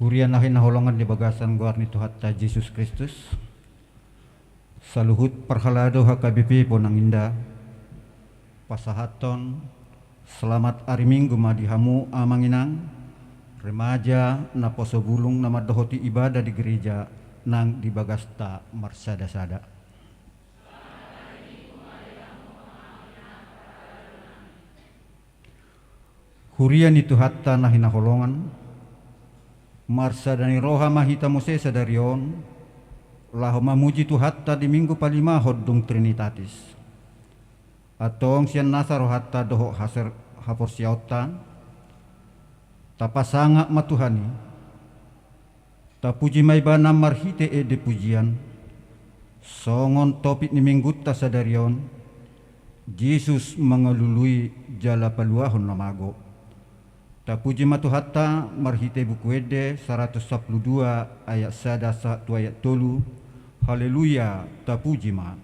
Hurian nahin naholongan di bagasan guar ni Tuhan ta Yesus Kristus. Saluhut perhalado HKBP Ponanginda. Pasahaton selamat hari Minggu madihamu amanginang. Remaja na poso bulung nama dohoti ibadah di gereja nang di bagasta marsada-sada. Hurian itu hatta na hinaholongan marsa dani roha mahita mose sadarion lahu mamuji tu hatta di minggu palima hoddung trinitatis atong sian nasa rohatta doho haser hapor siautan tapasanga matuhani tapuji may bana marhite de pujian songon topik ni minggu ta sadarion Yesus mengelului jala paluahon namago. Tapuji matuhatta marhite buku ede 112 ayat 1 ayat 3. Haleluya tapuji ma.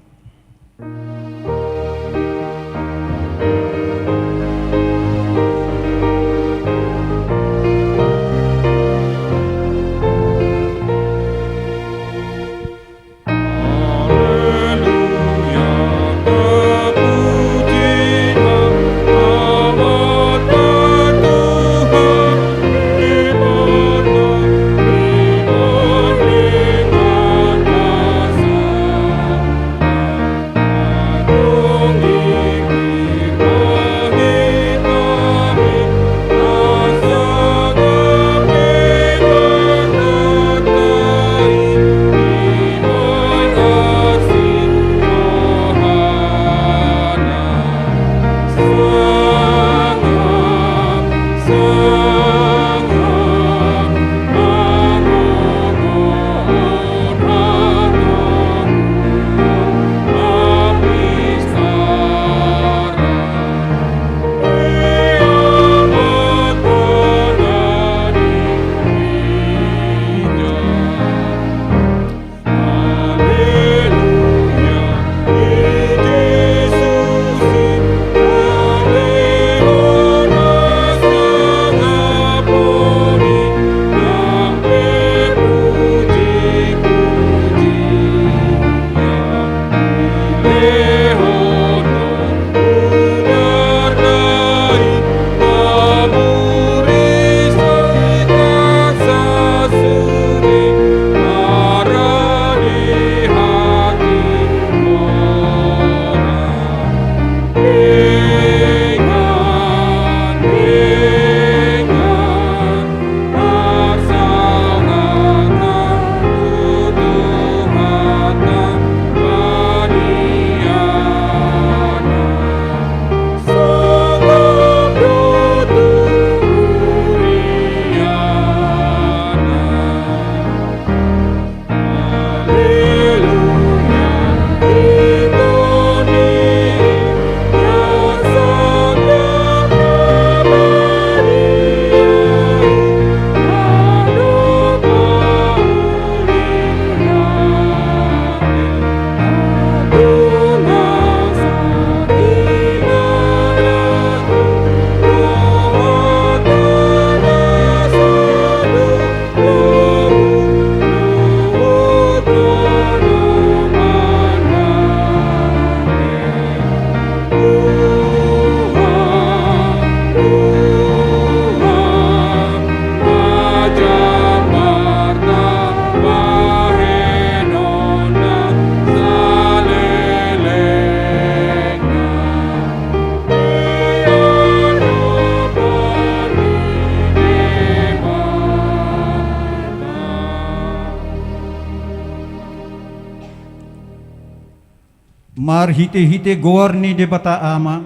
Mar hite-hite goarni de bata ama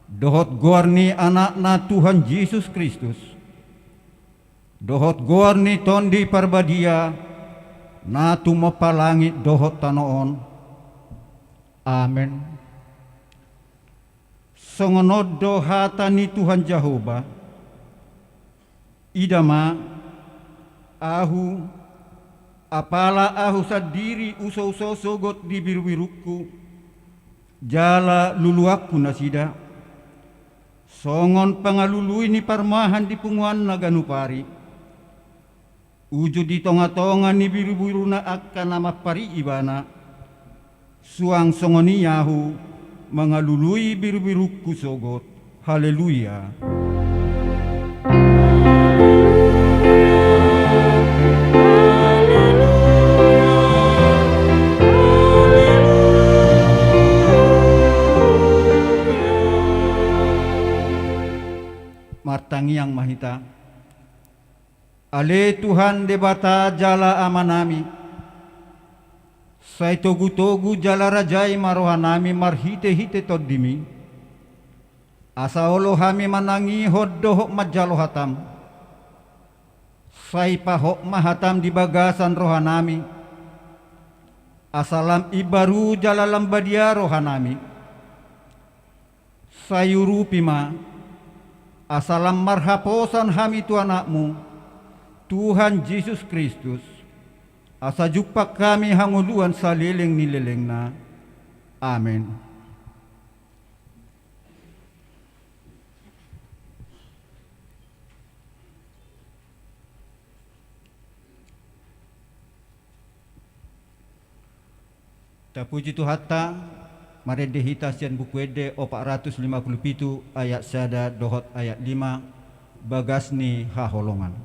dohot goarni anak na Tuhan Yesus Kristus dohot goarni tondi parbadia na tumapalangit dohot tanoon. Amen. Songonod dohata ni Tuhan Jehovah idama ahu apala ahu sadiri uso-uso sogot di biru-biruku jala luluakku nasida songon pangalului ni parmahan di punguan naganupari Uju di tonga-tonga ni biru-biru na akan nama pari ibana. Suang songoniyahu mengalului biru-biru kusogot. Haleluya. Martangi yang mahita. Ale Tuhan debata jala amanami. Sai togu-togu jala rajai marohanami marhite-hite todimi. Asa olo hami manangi hoddoh majalo hatam. Sai pahok mahatam di bagasan rohanami. Asalam ibaru jala lambadia rohanami. Sayuru pima. Asalam marhaposan hami tu anakmu, Tuhan Yesus Kristus. Asa jupak kami hanguluan salileng nileleng na. Amin. Tapuji Tuhata, mari dihita sian buku ede 457 ayat sada dohot ayat 5 bagasni haholongan.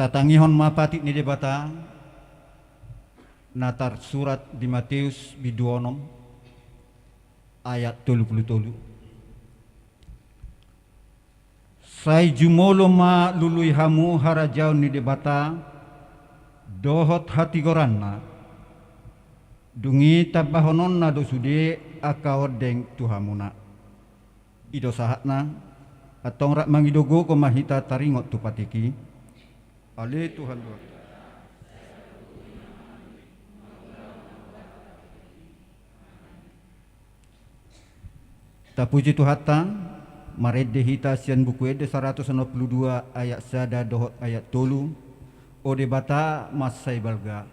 Tatangihon mapatik ni debata natar surat di Matius biduonom ayat 33. Sai jumolo ma lului hamu harajau ni debata dohot hati goranna dungi tabahonon na dosude akaodeng tuhamuna ido sahatna atong rak mangidogo ko mahita taringot tu patiki. Ale Tuhan Tuhan. Tapuji Tuhata, marede hita sian buku ede 162 ayat sada dohot ayat tolu, ode bata masai balga.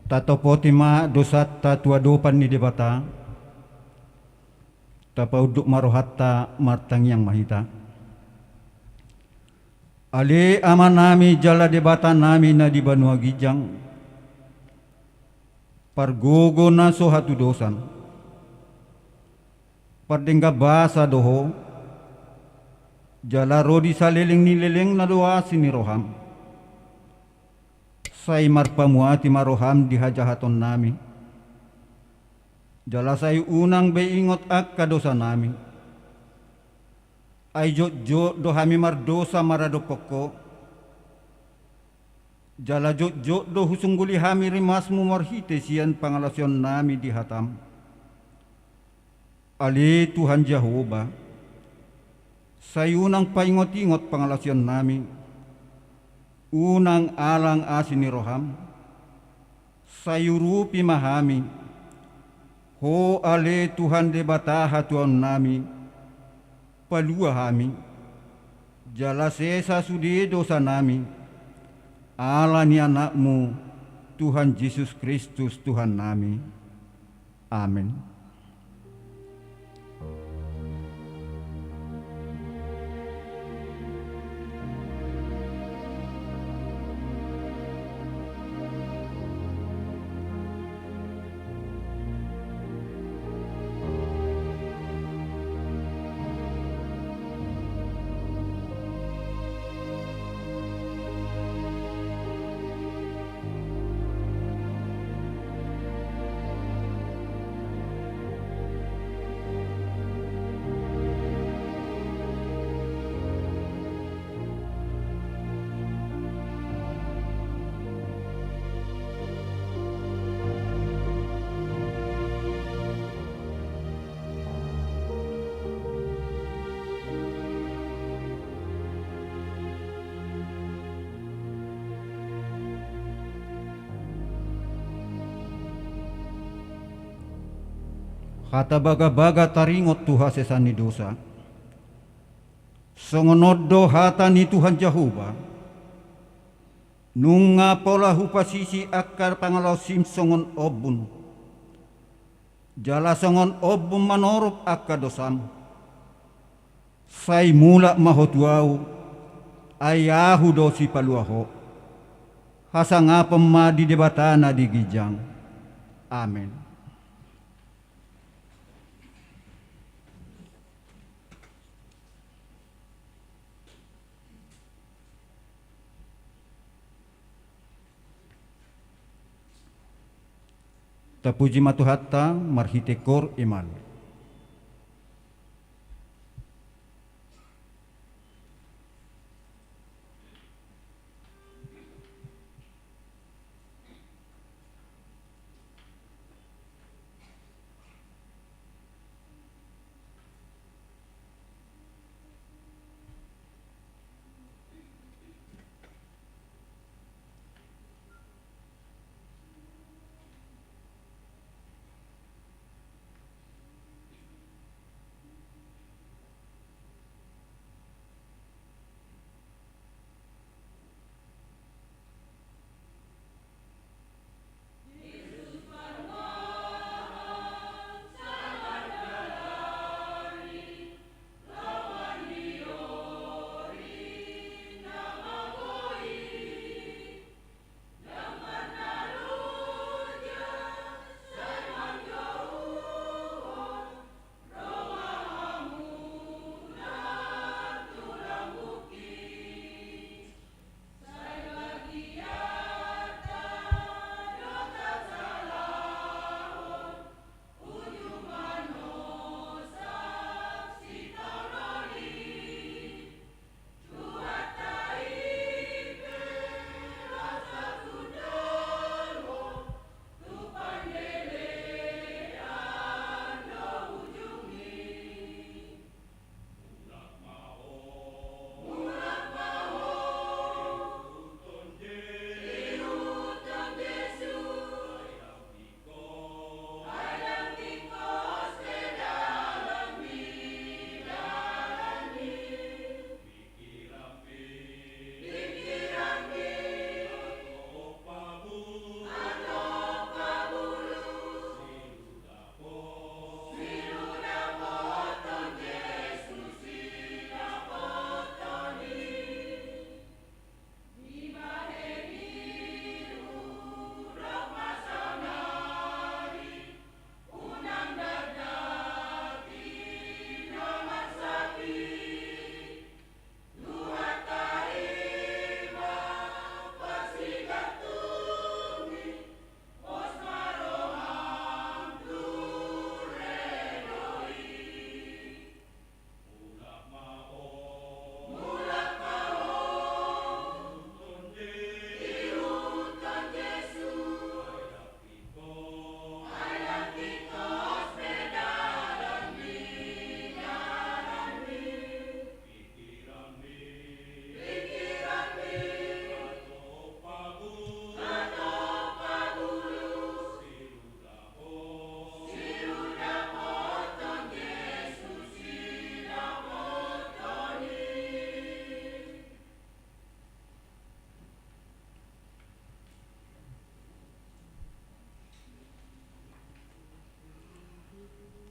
Tatopoti ma dosat tatua dopan ni debata, tapauduk marohatta martang yang mahita. Ali aman nami jala debata nami na di Banua Gijang, pargogo na so hatu dosan, pardengga basa doho, jala rodi saleleng ni leleng na doa sini roham. Sai marpamuati maroham dihajahaton nami. Jala sai unang beingot akka dosa nami. Ai jot dohami mardosa marado pokko. Jala jot do husungguli hami rimasmu marhite sian pangalasion nami dihatam. Ali Tuhan Jehovah, sai unang paingot-ingot pangalasion nami. Unang alang asini roham, sayurupi mahami, ho ale Tuhan debataha Tuhan nami, palua hami, jala sesa sudi dosa nami, ala ni anakmu, Tuhan Yesus Kristus Tuhan nami. Amin. Kata baga-baga taringot Tuha sesani dosa. Songonodo hata ni Tuhan Jehovah. Nunga pola hupasisi akar pangalosim songon obun. Jala songon obun manorop akka dosam. Sai mula mahotuau. Ayahu dosi paluaho. Hasanga pemadi debatana di Gijang. Amin. Tapuji matuhatta marhite kor iman.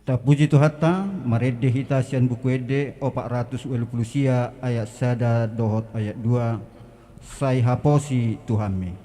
Tapuji Tuhatta, marede hita sian buku ede 480 sia ayat sada dohot ayat 2, sai haposi Tuhami.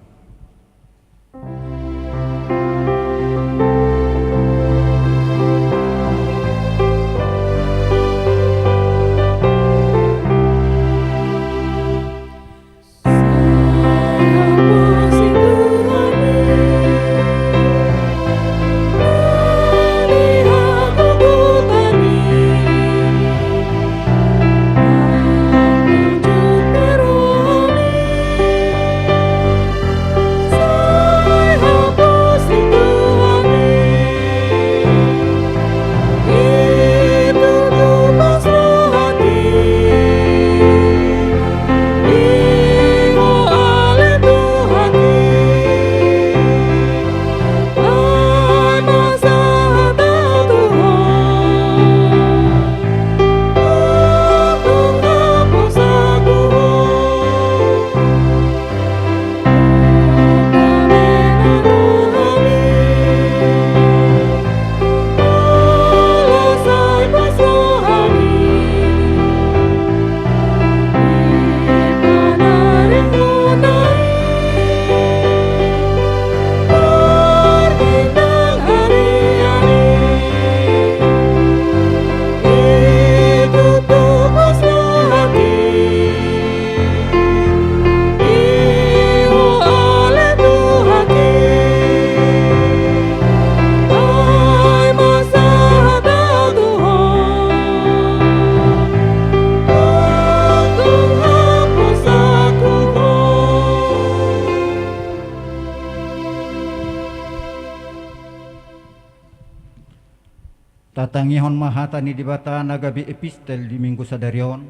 Tatangihon mahatani di bata nagabi epistel di minggu sadarion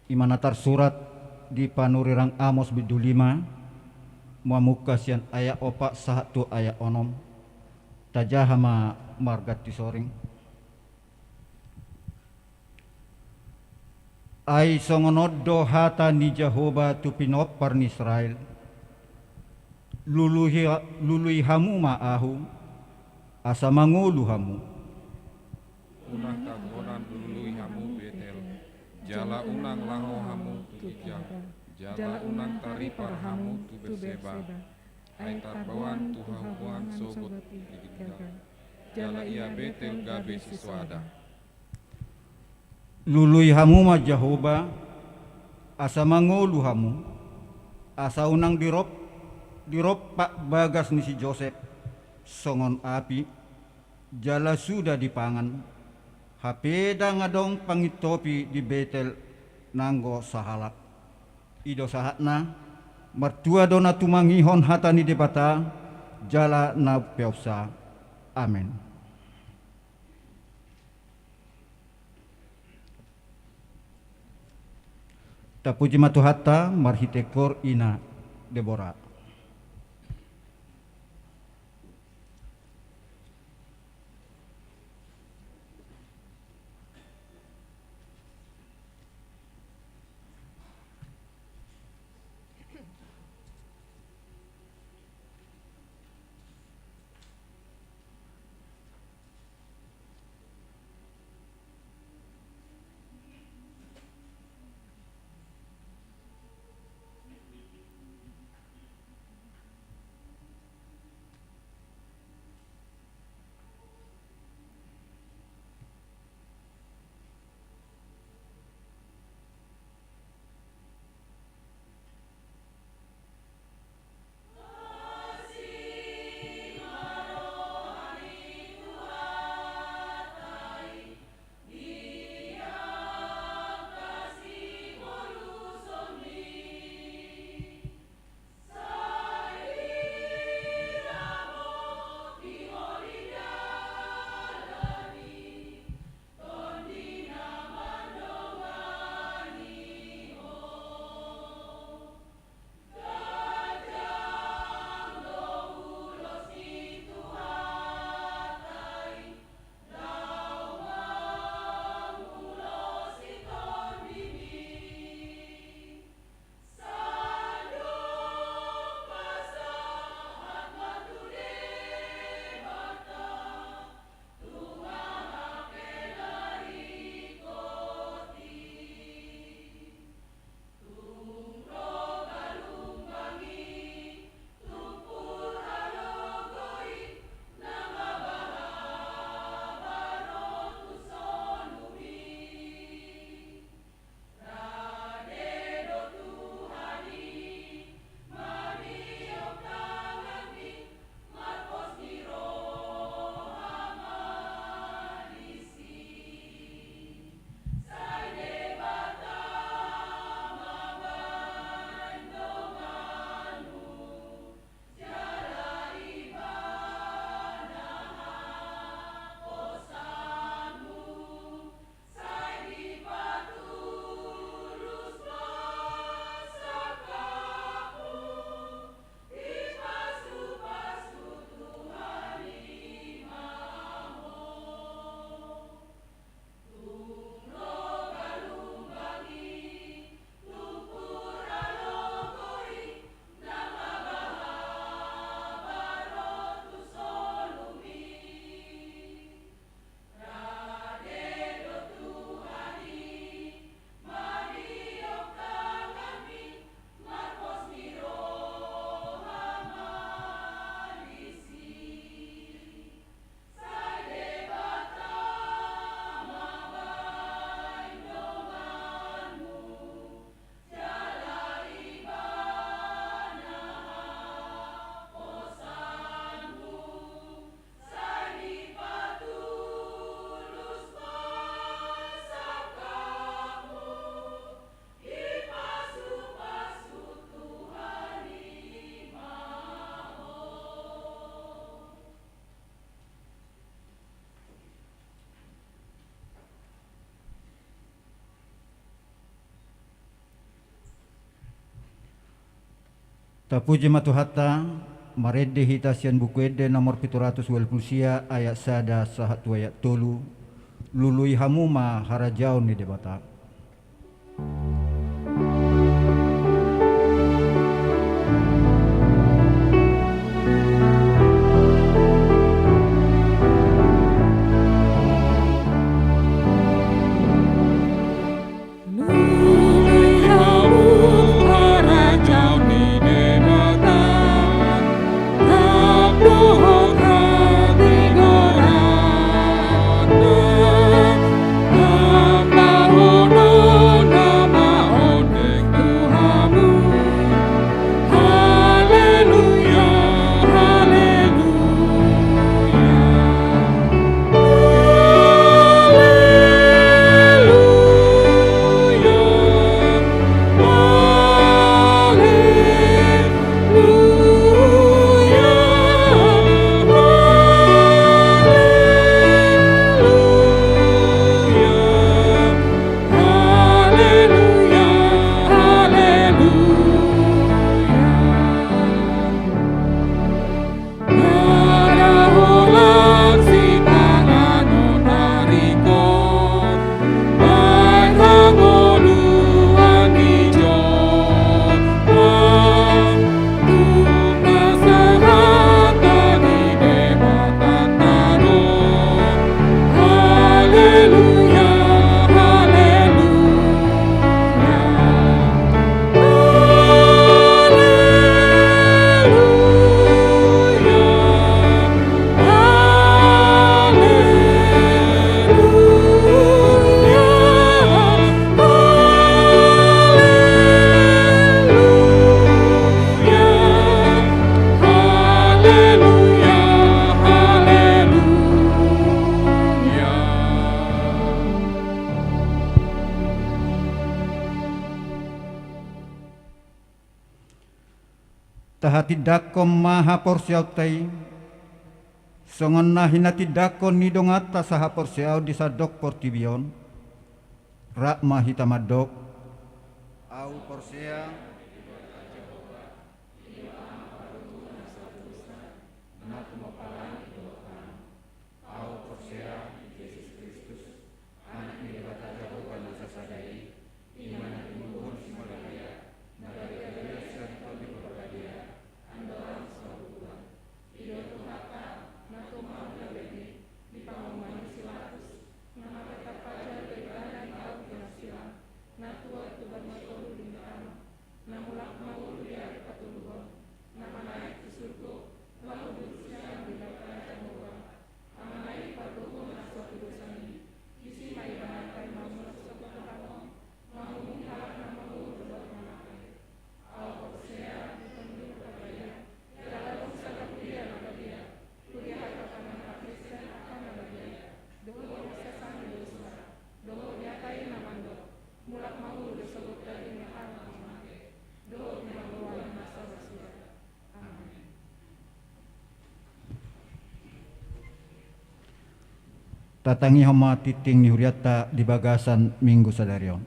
imanatar surat di panurirang Amos bidu 5 muamuka sian ayat opak satu ayat onom tajahama margat tisoring ai songonoddo hatani Jehovah tu pinop parni Israel lului hamu maahu asa mangulu hamu unang kagonan lului hamu Betel jala unang lango hamu tu ijang jala unang taripar hamu tu Berseba ai tarbawan tu hahuan sogot digidal jala ia Betel gabe siswada lului hamu ma Jehovah asa mangulu hamu asa unang dirop pak bagas ni si Joseph songon api jala sudah dipangan hapeda ngadong pangitopi di Betel nanggo sahalak ido sahatna mertua dona tumangihon hatani debata jala na peopsa amen. Tapuji matuhatta marhitekor ina Deborah. Tapuji matuhatta marede hitasian buku ede nomor 780 ayat sada sahatu ayat tolu lului hamuma harajaun ni debata. Tahatidakom maha porsiautai songon nahina tidakon nidongata saha porsiau di sadok portibion rak mahitamadok au porsia tatangi homa titing ni huriata di bagasan minggu sadarion.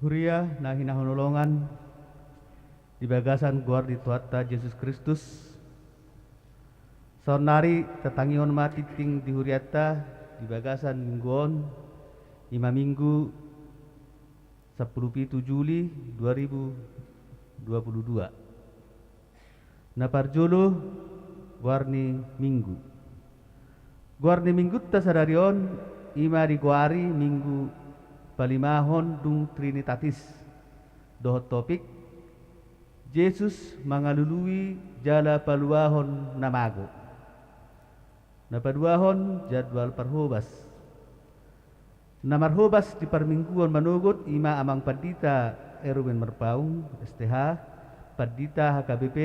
Huria nahina honolongan di bagasan guar di tuata Yesus Kristus sonari tatangion mati ting di huriata di bagasan mingguon 5 minggu 10 Juli 2022 naparjulu guarni minggu tasadarion ima di guari minggu palimahon dung Trinitatis dohot topik Yesus mangalului jala paluahon namago napaduahon jadwal parhobas namarhobas di permingguan manugut ima amang padita Erwin Merpaung STH padita HKBP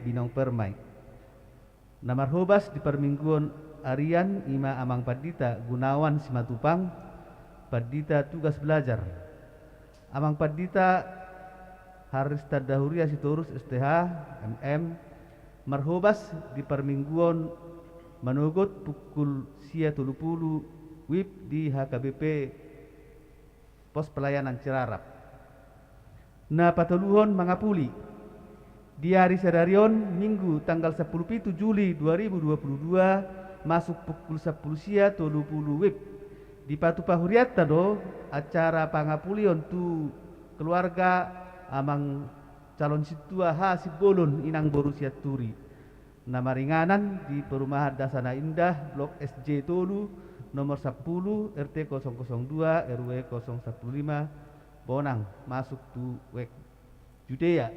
Binong Permai namarhobas di permingguan Arian ima amang padita Gunawan Simatupang Padita tugas belajar. Amang Padita Haris Tadahuria Sitorus STH MM Marhobas di permingguan manugot pukul sia 30 WIB di HKBP Pos Pelayanan Cirarap. Na patuluhon mangapuli di hari Sadarion Minggu tanggal 10 Juli 2022 masuk pukul 10 sia 30 WIB di Patupa Huriatta do acara pangapulion tu keluarga amang calon situa Hasibolon inang Borussia Turi. Nama ringanan di Perumahan Dasana Indah Blok SJ Tolu nomor 10 RT 002 RW 015 Bonang masuk tu wek Judea.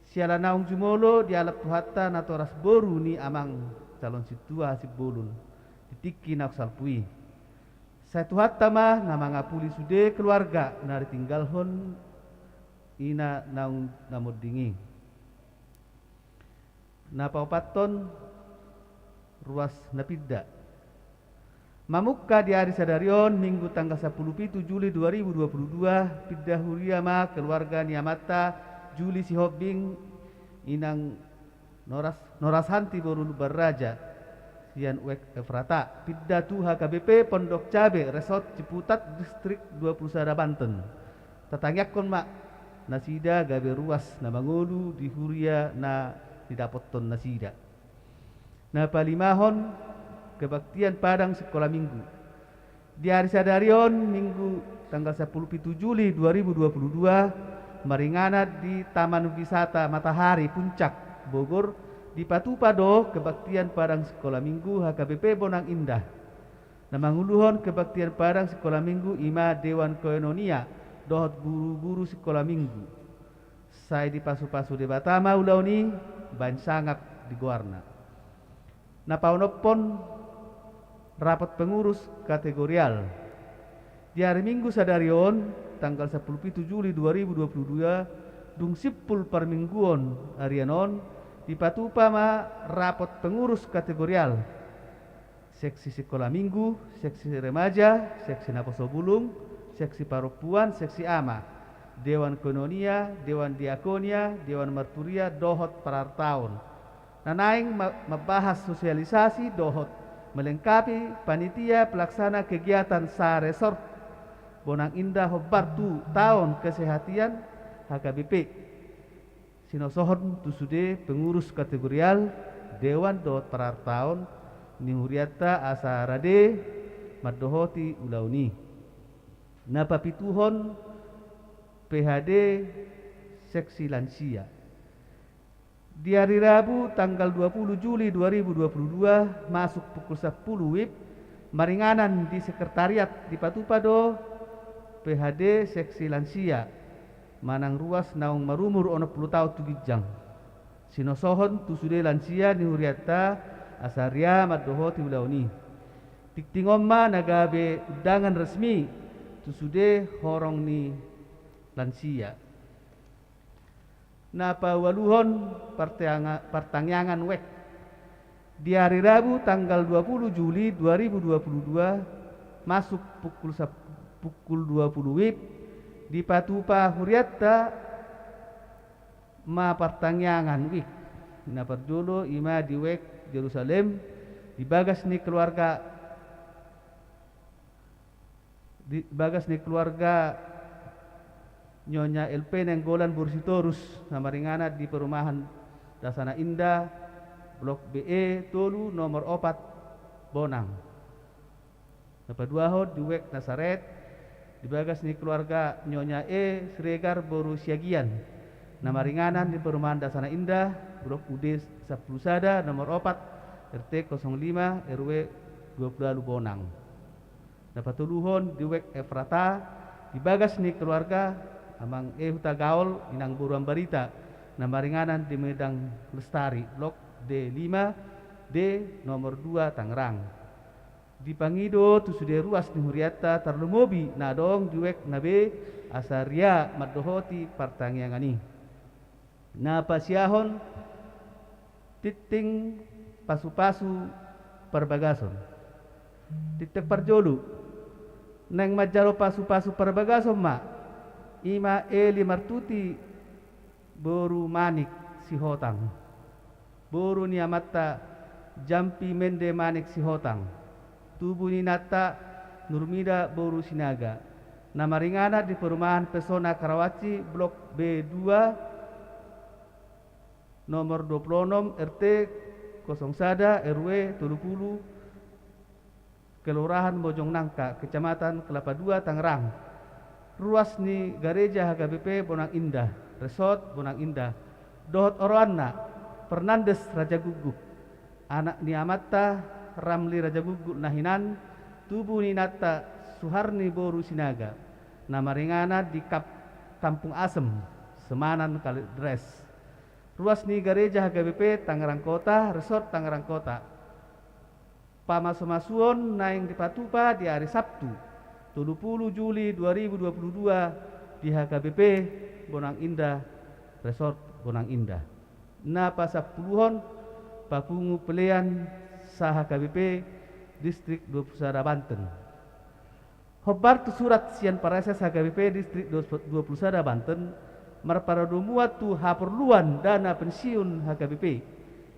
Siala naung jumolo di alap tuhatta natoras boru ni amang calon situa Hasibolon ditiki naksal pui. Saya tuhatta mah nama ngapuli sude keluarga nari tinggalhon ina naung namod dingi. Napaupaton ruas napidda. Mamukka di hari Sadarion Minggu tanggal 10 Juli 2022 pidda huriama keluarga niamata Juli Sihobing inang Norasanti Borulu Baraja Sian Wek Efrata pidda tu HKBP Pondok Cabe Resort Ciputat Distrik 21 Banten. Tatangyakon mak nasida gabe ruas na mangulu di huria na didapoton nasida. Na palimahon kebaktian Padang Sekolah Minggu. Di hari Sadarion Minggu tanggal 10 Juli 2022 maringanat di Taman Wisata Matahari Puncak Bogor di Patupado kebaktian Padang Sekolah Minggu HKBP Bonang Indah. Na manguluhon kebaktian Padang Sekolah Minggu Ima Dewan Koinonia dohot guru-guru sekolah minggu. Saya di pasu-pasu di Batama ulauni ban sangap di Guarna. Napaunopon rapat pengurus kategorial. Di hari Minggu Sadarion tanggal 10 Juli 2022 dung sipul permingguon harianon di Patupa ma rapat pengurus kategorial. Seksi sekolah minggu, seksi remaja, seksi naposobulung, seksi paropuan, seksi ama, Dewan Koinonia, Dewan Diakonia, Dewan Marturia, dohot parartaun. Nanaing membahas sosialisasi dohot melengkapi panitia pelaksana kegiatan sa resort Bonang Indah Hobartu tahun kesehatan HKBP. Sinosohon tusude pengurus kategorial Dewan dohot parartaun Nihuriata Asarade Madohoti Ulauni. Napapituhon PHD seksi lansia. Di hari Rabu tanggal 20 Juli 2022 masuk pukul 10 WIB maringanan di sekretariat di Patupado PHD seksi lansia manang ruas naung marumur ono 10 tahun tugijang. Sinosohon tusude lansia ni huriata asaria madohoti ulauni. Tiktingomma nagabe undangan resmi tusude horong ni lansia. Napa waluhon pertangyangan wek di hari Rabu tanggal 20 Juli 2022 masuk pukul 20 WIB di Patupa Huriatta ma pertangyangan wik. Napa dulu ima di wek Jerusalem di bagas ni keluarga Nyonya LP Nenggolan Bursitorus namaringana di Perumahan Dasana Indah Blok BE Tolu nomor 4 Bonang. Napaduahod di Wek Nasaret dibagas ni keluarga Nyonya E Sregar Boru Siagian namaringanan di Perumahan Dasana Indah Blok UD 10 Sada nomor 4 RT 05 RW 20 Bonang. Napatuluhon di Wek Efrata dibagas ni keluarga amang Huta Gaul inang Buruan Barita namaringanan di Medang Lestari Blok D5 D nomor 2 Tangerang. Di Pangido tusude ruas ni Huriata tarlumobi nadong di Wek Nabe asaria madohoti partangyangani. Na pasiahon titing pasu-pasu perbagason. Titik parjolu neng majaro pasu-pasu perbagaso ma ima eli martuti boru manik si hotang boru ni amatta jampi mende manik si hotang tubuh ni nata nurmida boru sinaga nama ringana di perumahan Pesona Karawaci Blok B2 nomor 26 RT 01 RW 70 Kelurahan Bojong Nangka Kecamatan Kelapa II Tangerang. Ruas ni Gereja HKBP Bonang Indah Resort Bonang Indah Dohot Oroanna Fernandes Raja Guguk anak ni Amatta Ramli Raja Guguk Nahinan tubuh ni Nata Suharni Boru Sinaga nama ringana di Kampung Asem Semanan Kalidres. Ruas ni Gereja HKBP Tangerang Kota Resort Tangerang Kota pamasumasuon naing di Patupa di hari Sabtu 30 Juli 2022 di HKBP Bonang Indah Resort Bonang Indah na pasapuluhon papungu pelean sa HKBP Distrik 20 Banten. Hobar tu surat sian parases HKBP Distrik 20 Banten marparadumua tu haperluan dana pensiun HKBP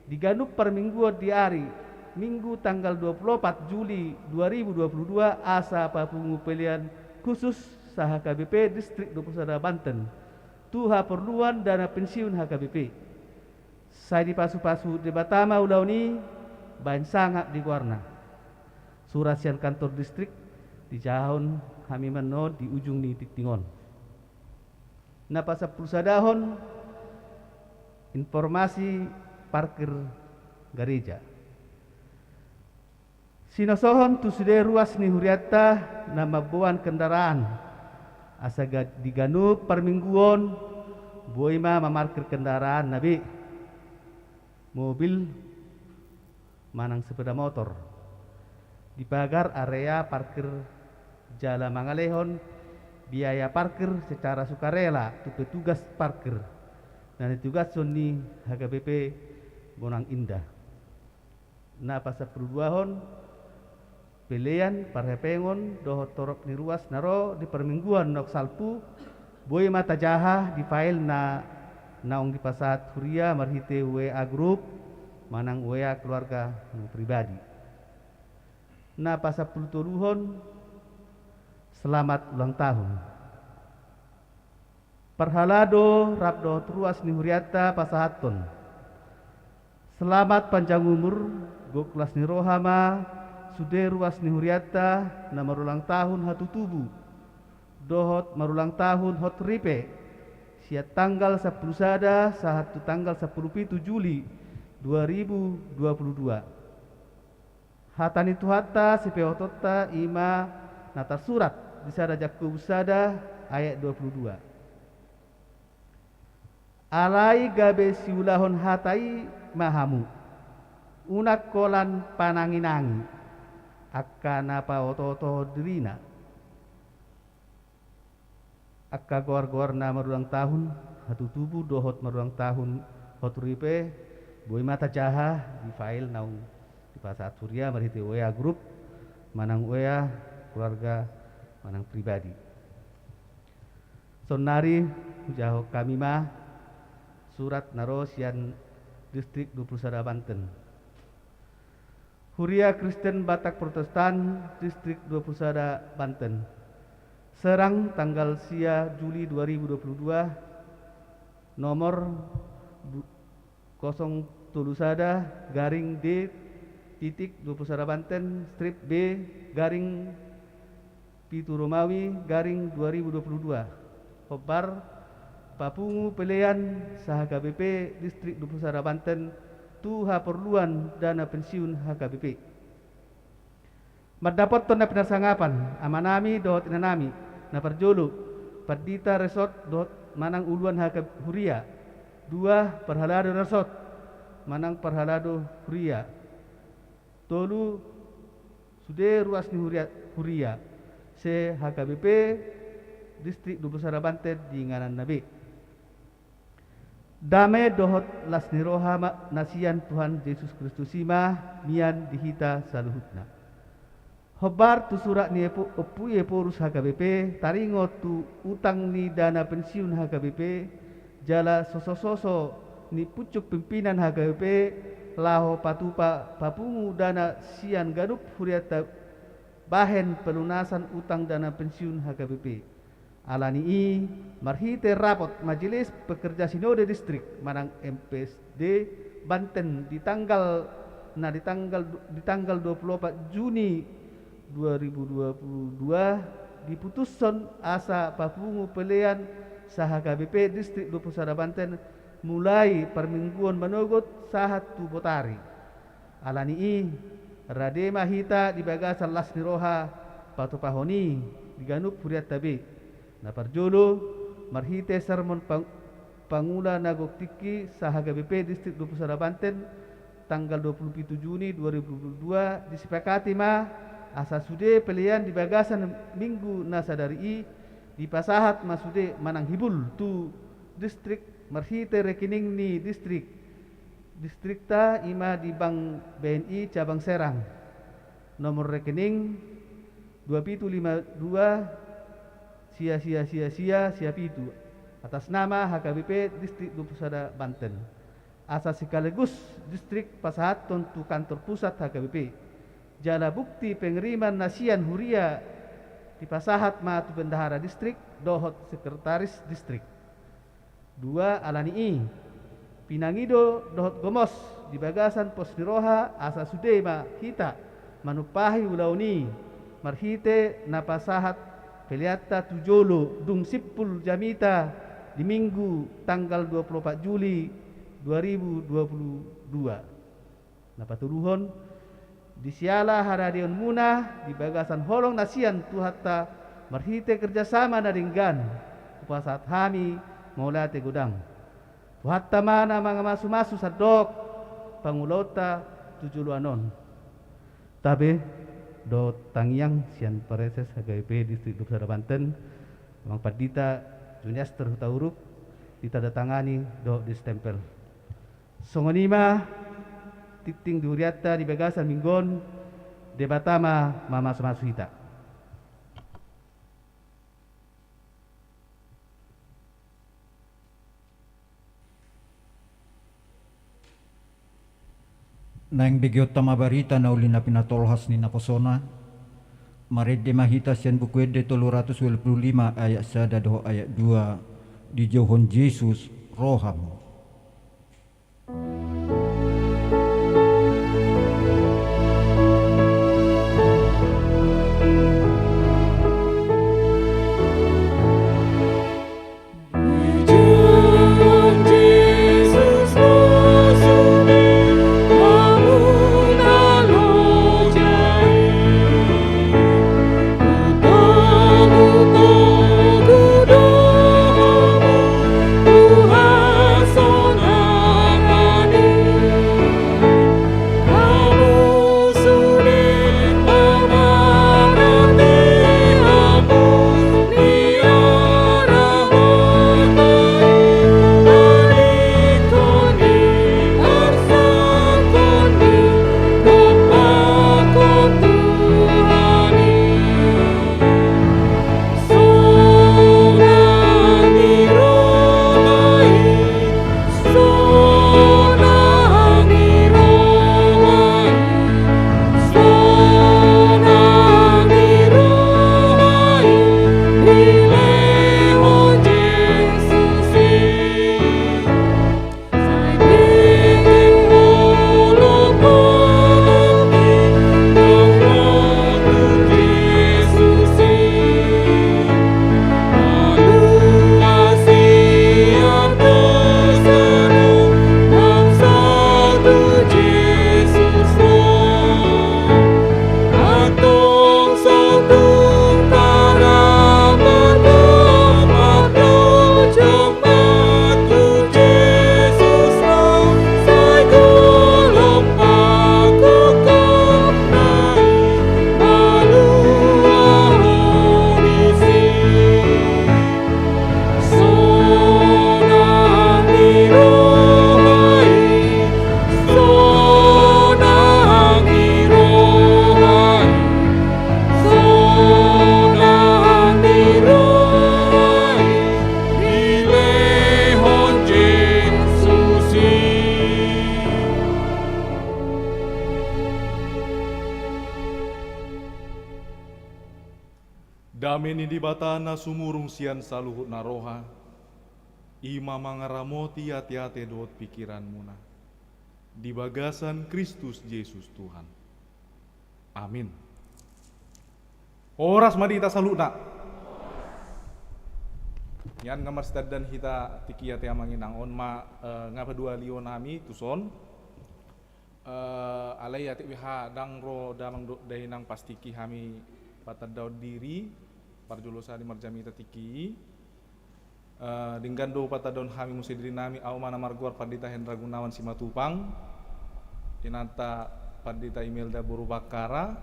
diganup per minggu di hari Minggu tanggal 24 Juli 2022 asa papungu pilihan khusus sah HKBP Distrik 20 Banten tu haperluan dana pensiun HKBP saya di pasu-pasu di Batama ulau ni bahan sangat di warna surat sian kantor distrik di jahon kami meno di ujung ni Tiktingon. Na pasal pulsadahon informasi parkir gereja. Sinosohon tu sudah ruas ni huriata nama buan kendaraan asa diganu permingguan boima memarkir kendaraan nabi mobil manang sepeda motor di pagar area parkir Jala Mangalehon biaya parkir secara sukarela tu petugas parkir dan tugas soni HKBP Bonang Indah. Na pasal perubahan pilihan parhepengon dohot torok ni ruas naro di permingguan nok salpu boy mata jaha di file na naong di pasat huria marhite WA group manang WA keluarga pribadi. Na pasal puluturuhon selamat ulang tahun. Perhalado rabdo ruas ni huriata pasahaton. Selamat panjang umur goklas ni rohama sude ruas ni huriata na marulang tahun hatu tubuh. Dohot marulang tahun hot ripe. Sia tanggal 10 sada sahatu tanggal 10 Juli 2022. Hatani tuhata sipeotota ima nata surat di sada Jakub sada ayat 22. Alai gabe siulahon hatai mahamu unak kolan pananginangi akka napa oto-oto dirina akka gor-gor na marulang tahun hatu tubuh dohot marulang tahun hot ripe boy mata jaha di file naung di pasat surya marhiti WA group manang WA keluarga manang pribadi sonari jaho kami mah surat narosian Distrik 21 Banten. Huria Kristen Batak Protestan Distrik 21 Banten. Serang tanggal sia Juli 2022 nomor 0 garing D titik 21 Banten strip B garing Pitu Romawi garing 2022. Hobar papungu pilihan sah HKBP Distrik 21 Banten tu haperluan dana pensiun HKBP. Mendapat tanda penarsangapan amanami dohot inanami na perjolu Perdita Resort dohot manang uluan HKBP Huria 2 Perhalado Resort manang Perhalado Huria tolu sude ruas ni Huria se HKBP Distrik 21 Banten di ngaran nabi. Damai dohot las niroha nasian Tuhan Yesus Kristus ima mian dihita saluhutna. Hobar tu surat ni puye porus HKBP, taringo tu utang ni dana pensiun HKBP, jala soso-soso ni pucuk pimpinan HKBP, laho patupa papungu dana sian gadup huriata bahen pelunasan utang dana pensiun HKBP. Alani i marhite rapot Majelis Pekerja Sinode Distrik Manang MPSD Banten di tanggal 24 Juni 2022 diputuskan asa papungu pelian saha KBP Distrik 21 Banten mulai permingguan manogot sahat tu botari. Alani i radema hita di bagasan las niroha patu pahoni diganup huriat tabi na parjolo marhite sermon pangula nagok tiki saha KBP Distrik 21 Banten tanggal 27 Juni 2022 disepakati asa sude pelian di bagasan minggu nasadari i di pasahat masude manang hibul tu distrik marhite rekening ni distrikta ima di Bank BNI cabang Serang nomor rekening 2752 sia pitu atas nama HKBP Distrik 21 Banten asa sekaligus distrik pasahat tu kantor pusat HKBP jala bukti pengiriman nasian huria di pasahat tu bendahara distrik dohot sekretaris distrik. 2 alani i pinangido dohot gomos di bagasan pos niroha asa sudema hita manupahi ulauni marhite napasahat peliata tujolo dung sipul jamita di minggu tanggal 24 Juli 2022 napaturuhon disiala haradion munah di bagasan holong nasian tuhatta marhite kerjasama naringgan upasat hami maulate gudang tuhatta mana mga masu-masu sadok pangulota tujuluanon tabe do tangyang sian pareses HKBP Distrik 21 Banten Mang Padita Juniaster Hutauruk ditandatangani do distempel songonima titing duriata di bagasan minggon debatama mama semasuhita. Naing bigyot tamabarita na uli na pinatolhas ni Naposona marede mahita siyan bukwede 325 ayat 1 do ayat 2 di johon Yesus roham. So Dameni di batana sumurung sian saluhut naroha. Ima mangaramoti hati-hati dot pikiran muna. Di bagasan Kristus Yesus Tuhan. Amin. Horas madita saluna. Yan ngamar dan hita tikia te amanginang on ma ngapa dua lion nami tuson. Alai ati wiha dang ro damang dahinang pastiki hami patadaw diri parjulusa di marjami tatiki. Dinggando patadon hami musidiri nami au mana marguar padita Hendra Gunawan Simatupang. Tinata padita Imelda Burubakara.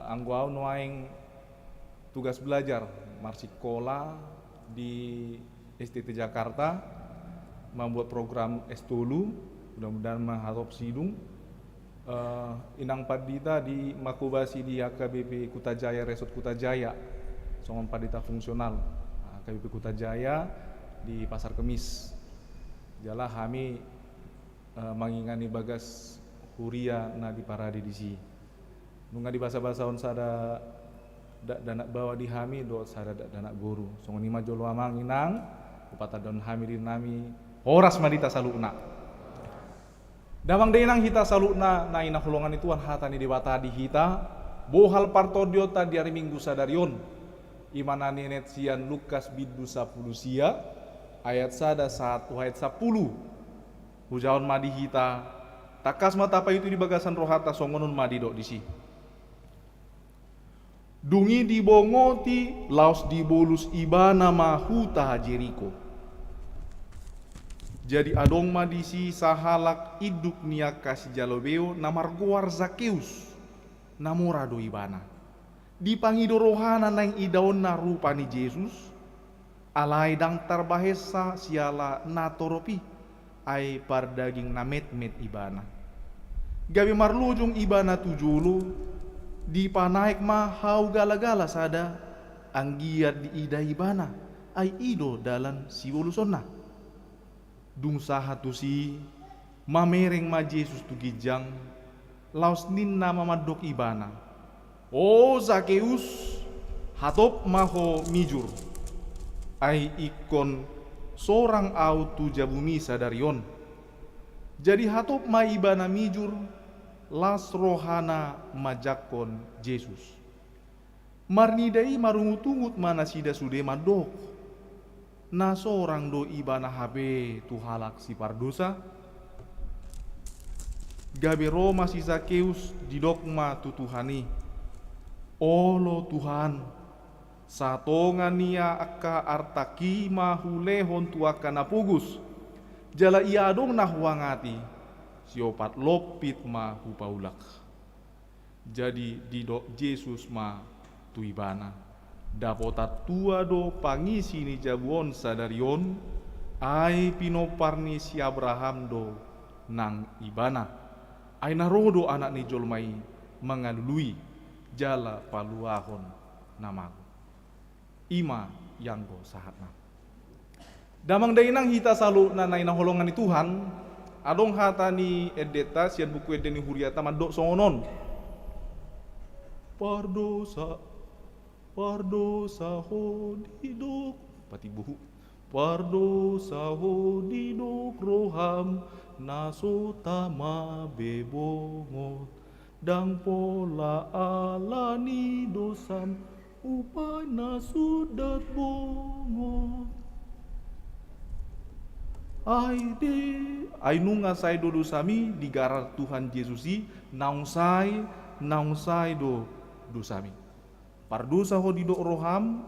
Angguau nuaing tugas belajar marsikola di STT Jakarta membuat program S2 mudah-mudahan maharop sidung inang padita di makubasi di AKBP Kutajaya Resort Kutajaya songon padita fungsional AKBP Kutajaya di Pasar Kemis jala kami mangingani bagas huria na di paradi di si nunga di bahasa on sada danak bawa di hami do sada danak guru songon ima jolo amang inang upata don hami di nami horas madita saluna damang denang hita saluna na ina hulongan ituan hatani di bata di hita bohal partodiota di hari Minggu sadarion imana nenet sian Lukas bidu 10 sia ayat sada 1 ayat 10 hujaon madi hita takas mata apa itu di bagasan rohata songonun madi do disi dungi di bongoti laos di bolus ibana mahuta Jeriko. Jadi adong madisi sahalak iduk niak kasih jalobeo namargoar Zakeus namorado ibana. Dipangido rohana nang idaon na rupa ni Yesus alai dang tarbahesa siala natoropi ay pardaging namet-met ibana. Gabi marlujung ibana tujulu di panaik mahau gala-gala sada anggiat di ida ibana ay ido dalan si wolusonna dung sahatu si mamereng ma Yesus tu gijang laos ninna mamadok ibana o Zakeus hatop maho mijur ay ikon sorang au tu jabumi sadarion jadi hatop ma ibana mijur las rohana majakon Yesus. Marnidai marungut-ungut mana sida sude madok. Na sorang do ibana habe tu halak si pardosa. Gabe Roma si Zakeus didokma tu Tuhani. Olo Tuhan, satongan nia aka artaki mahulehon tuaka napugus. Jala ia adong nahuangati. Siopat lopit ma hupaulak. Jadi didok Yesus ma tuibana. Dapotat tua do pangisi ni jabuon sadarion. Ai pinoparni si Abraham do nang ibana. Ai narodo anak ni jolmai mengalului jala paluahon namaku. Ima yang go sahatna. Damang dainang hita salu nanay na holongan ni Tuhan. Adong hatani edeta sian buku edeni huriata mandok songonon. Pardosa ho didok pati buhu. Pardosa ho didok roham nasotama bebongot dang pola alani dosam upay nasudat bongot. Ay nunga say do dosami digarar Tuhan Yesusi naung say do dosami. Pardosa ho didok roham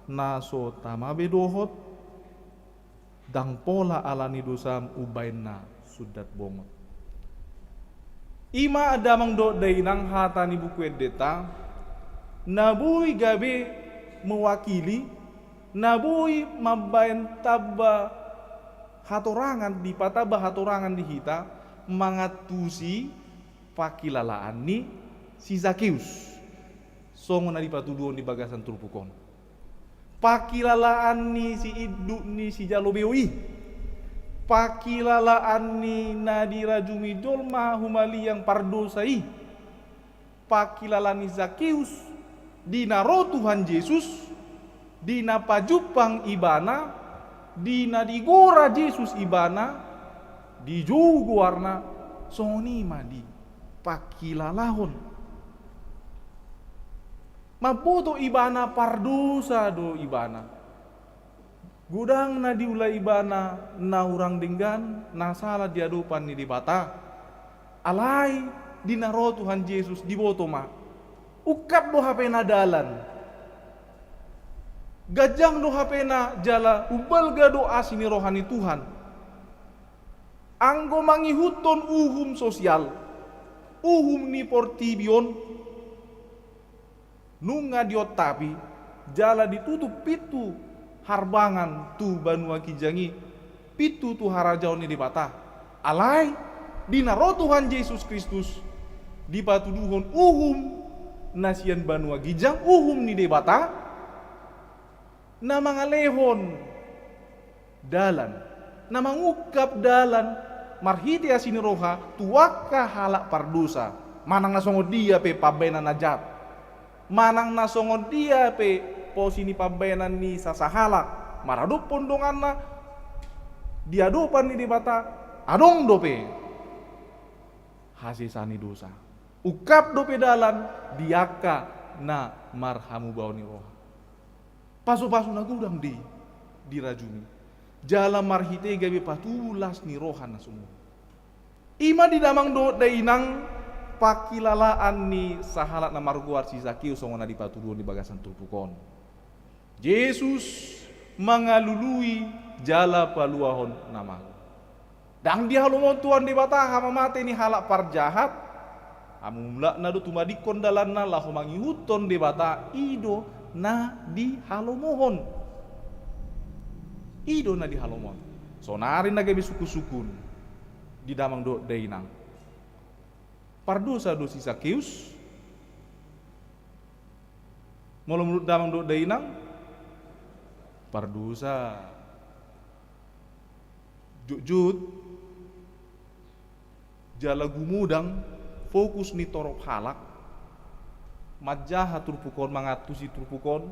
naso tamabe dohot dang pola alani dosam ubaina sudat bongot. Ima adamang do dainang hatani buku edeta nabui gabe mewakili nabui mabain tabba hatorangan di pataba hatorangan di hita mangatusi pakilalaan ni si Zakeus songon na di patuduon di bagasan turpukon pakilalaan ni si iduk ni si jalobewi pakilalaan ni nadira jumi dolma humali yang pardosai pakilalaan ni Zakeus dina roh Tuhan Yesus, dina pajupang ibana, dina digora Yesus ibana, di jugu warna sonima di pakilalahon. Maboto ibana pardosa do ibana. Gudang na diulai ibana na urang denggan na salah diadupan ni di bata. Alai dina roh Tuhan Yesus diboto ma. Ukap do HP na dalan. Gajang do HP na jala ubal gado asini rohani Tuhan. Anggo mangihuton uhum sosial. Uhum ni portibion. Nunga diotapi jala ditutup pitu harbangan tu banua kijangi pitu tu harajau ni di bata. Alai dina roh Tuhan Yesus Kristus di batu duhon uhum nasian banua gijang uhum ni di bata na mangalehon dalan na mangukap dalan marhiti asini roha tuaka halak pardosa manang nasongo dia pe pabena najat manang nasongo dia pe posini pambenan ni sasahalak maradop pondongan na diadopan ni di bata adong dope hasisani dosa ukap dope dalan diaka na marhamu baoni roha pasu-pasu na gudang di rajuni jala marhite gabe patulas ni roha na semua ima di damang do dainang pakilalaan ni sahalat na marguar si Zakius songona di patuduan di bagasan tulpukon. Yesus mengalului jala paluahon nama. Dang dia halumon Tuhan di bata hama mate ni halak parjahat. Amumla na do tumadikon dalanna lahu mangihuton di bata ido na di halomohon. Ido na di halomon. Sonarin na gabi suku-sukun di damang do dainang. Pardosa do si Zakius molo menurut damang do dainang pardosa jujut jala gumudang fokus ni torop halak majaha turpukon mangatusi turpukon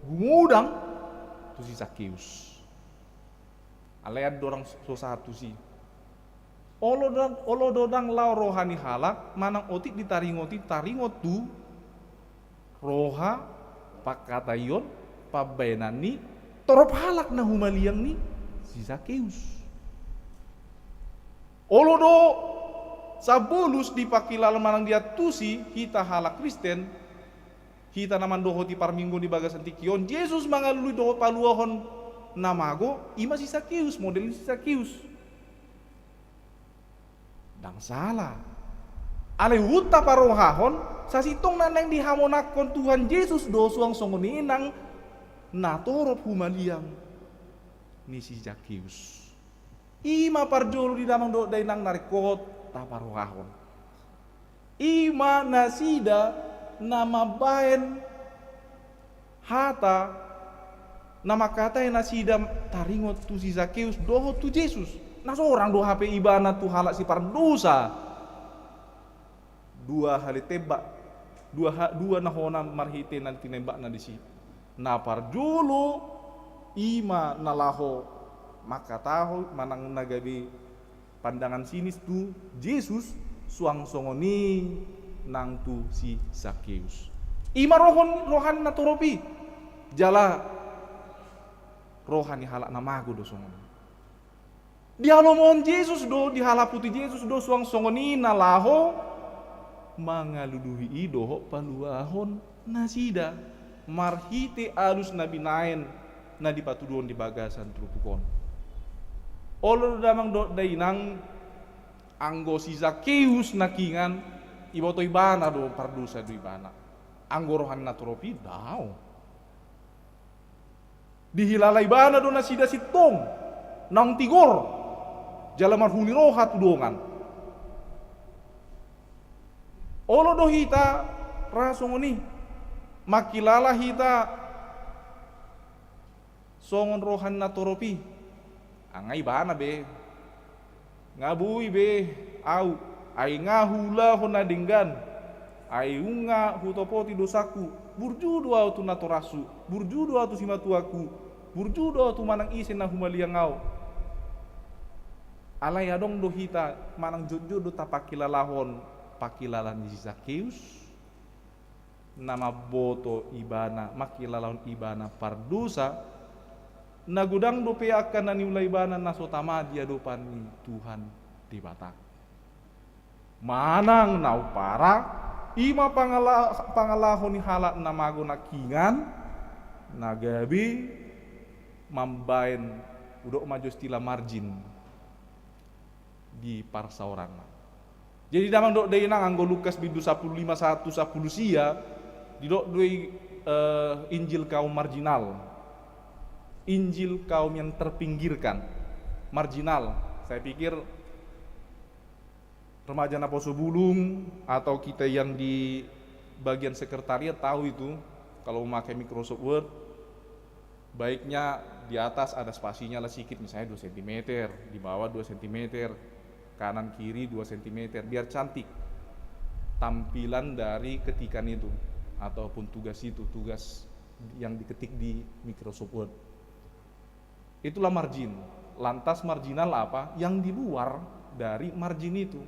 gumudang tu si Zakius alead dorang sosatu si Olo dodang lau rohani halak manang otik taringot tu roha pakatayon pabenani torop halak na humaliang ni si Zakius. Olo do sabulus dipakilal manang dia tusi kita halak Kristen kita naman doho ti parminggu di bagasan tikion Yesus mangalului doho paluahon namago ima si Zakius model si Zakius. Dang salah. Ale huta parohahon sasitong naneng dihamonakon Tuhan Yesus do suang songoninang natorop humaliang ni si Zakius. Ima parjolo di damang do dainang narikot ta parohahon. Ima nasida nama baen hata nama kata nasida taringot tu si Zakius doho tu Yesus. Nah seorang do HP ibana tu halak si pardosa. Dua hali tebak. Dua nahona marhite nanti nembak na disi. Na parjolo ima nalaho maka tahu manang nagabi pandangan sinis tu Yesus suang songoni nang tu si Zakius. Ima rohan na toropi. Jala rohani halak namago do songoni. Dihalomon Yesus do dihalaputi Yesus do suang songoni nalaho mangaluduhi ido paluahon nasida marhite alus nabi naen na dipatuduon di bagasan trupukon. Olo damang do dainang anggo si Zakius nakingan iboto ibana do pardosa do ibana. Anggo rohan natoropi dao. Dihilalai ibana do nasida sitong nang tigor. Jalamar huni roha tudongan. Olo do hita rasongoni makilala hita songon rohan na toropi angai bana be ngabui be au ai ngahula hona dinggan ai unga hutopoti dosaku, burjudo au tu natorasu, burjudo au tu simatuaku, burjudo au tu manang isen na humaliangau. Alai adong do hita manang jojo do tapakilalahon pakilalan di Zakeus, nama boto ibana makilalahon ibana pardusa, nagudang do pe akan nani ulai ibana nasotama dia do pani Tuhan di bata. Manang nau para ima pangalahon ni halak namago nakingan nagabi mambain udok maju stila margin di parsauran. Jadi damang dok day nang anggo Lukas bidu 15:1 10 sia di dok doi Injil kaum marginal. Injil kaum yang terpinggirkan. Marginal. Saya pikir remaja Naposo Bulung atau kita yang di bagian sekretariat tahu itu, kalau memakai Microsoft Word baiknya di atas ada spasinya lah sedikit, misalnya 2 cm, di bawah 2 cm, kanan kiri 2 cm, biar cantik tampilan dari ketikan itu ataupun tugas itu, tugas yang diketik di Microsoft Word. Itulah margin. Lantas marginal apa? Yang di luar dari margin itu.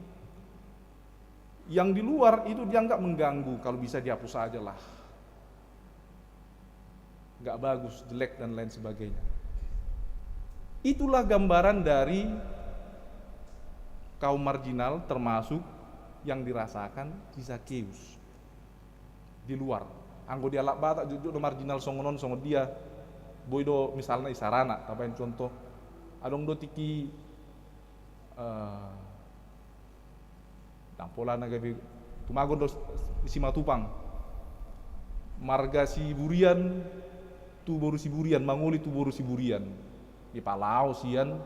Yang di luar itu dianggap mengganggu, kalau bisa dihapus aja lah. Gak bagus, jelek dan lain sebagainya. Itulah gambaran dari kaum marginal, termasuk yang dirasakan di Zakeus. Di luar. Anggo dia lak batak jujur do marginal songonon songo dia. Boydo misalnya isarana, tapain contoh. Adong do tiki tampola nagabi tumagon do simatupang. Marga si burian tu boru si burian, mangoli tu boru si burian. Di Palau sian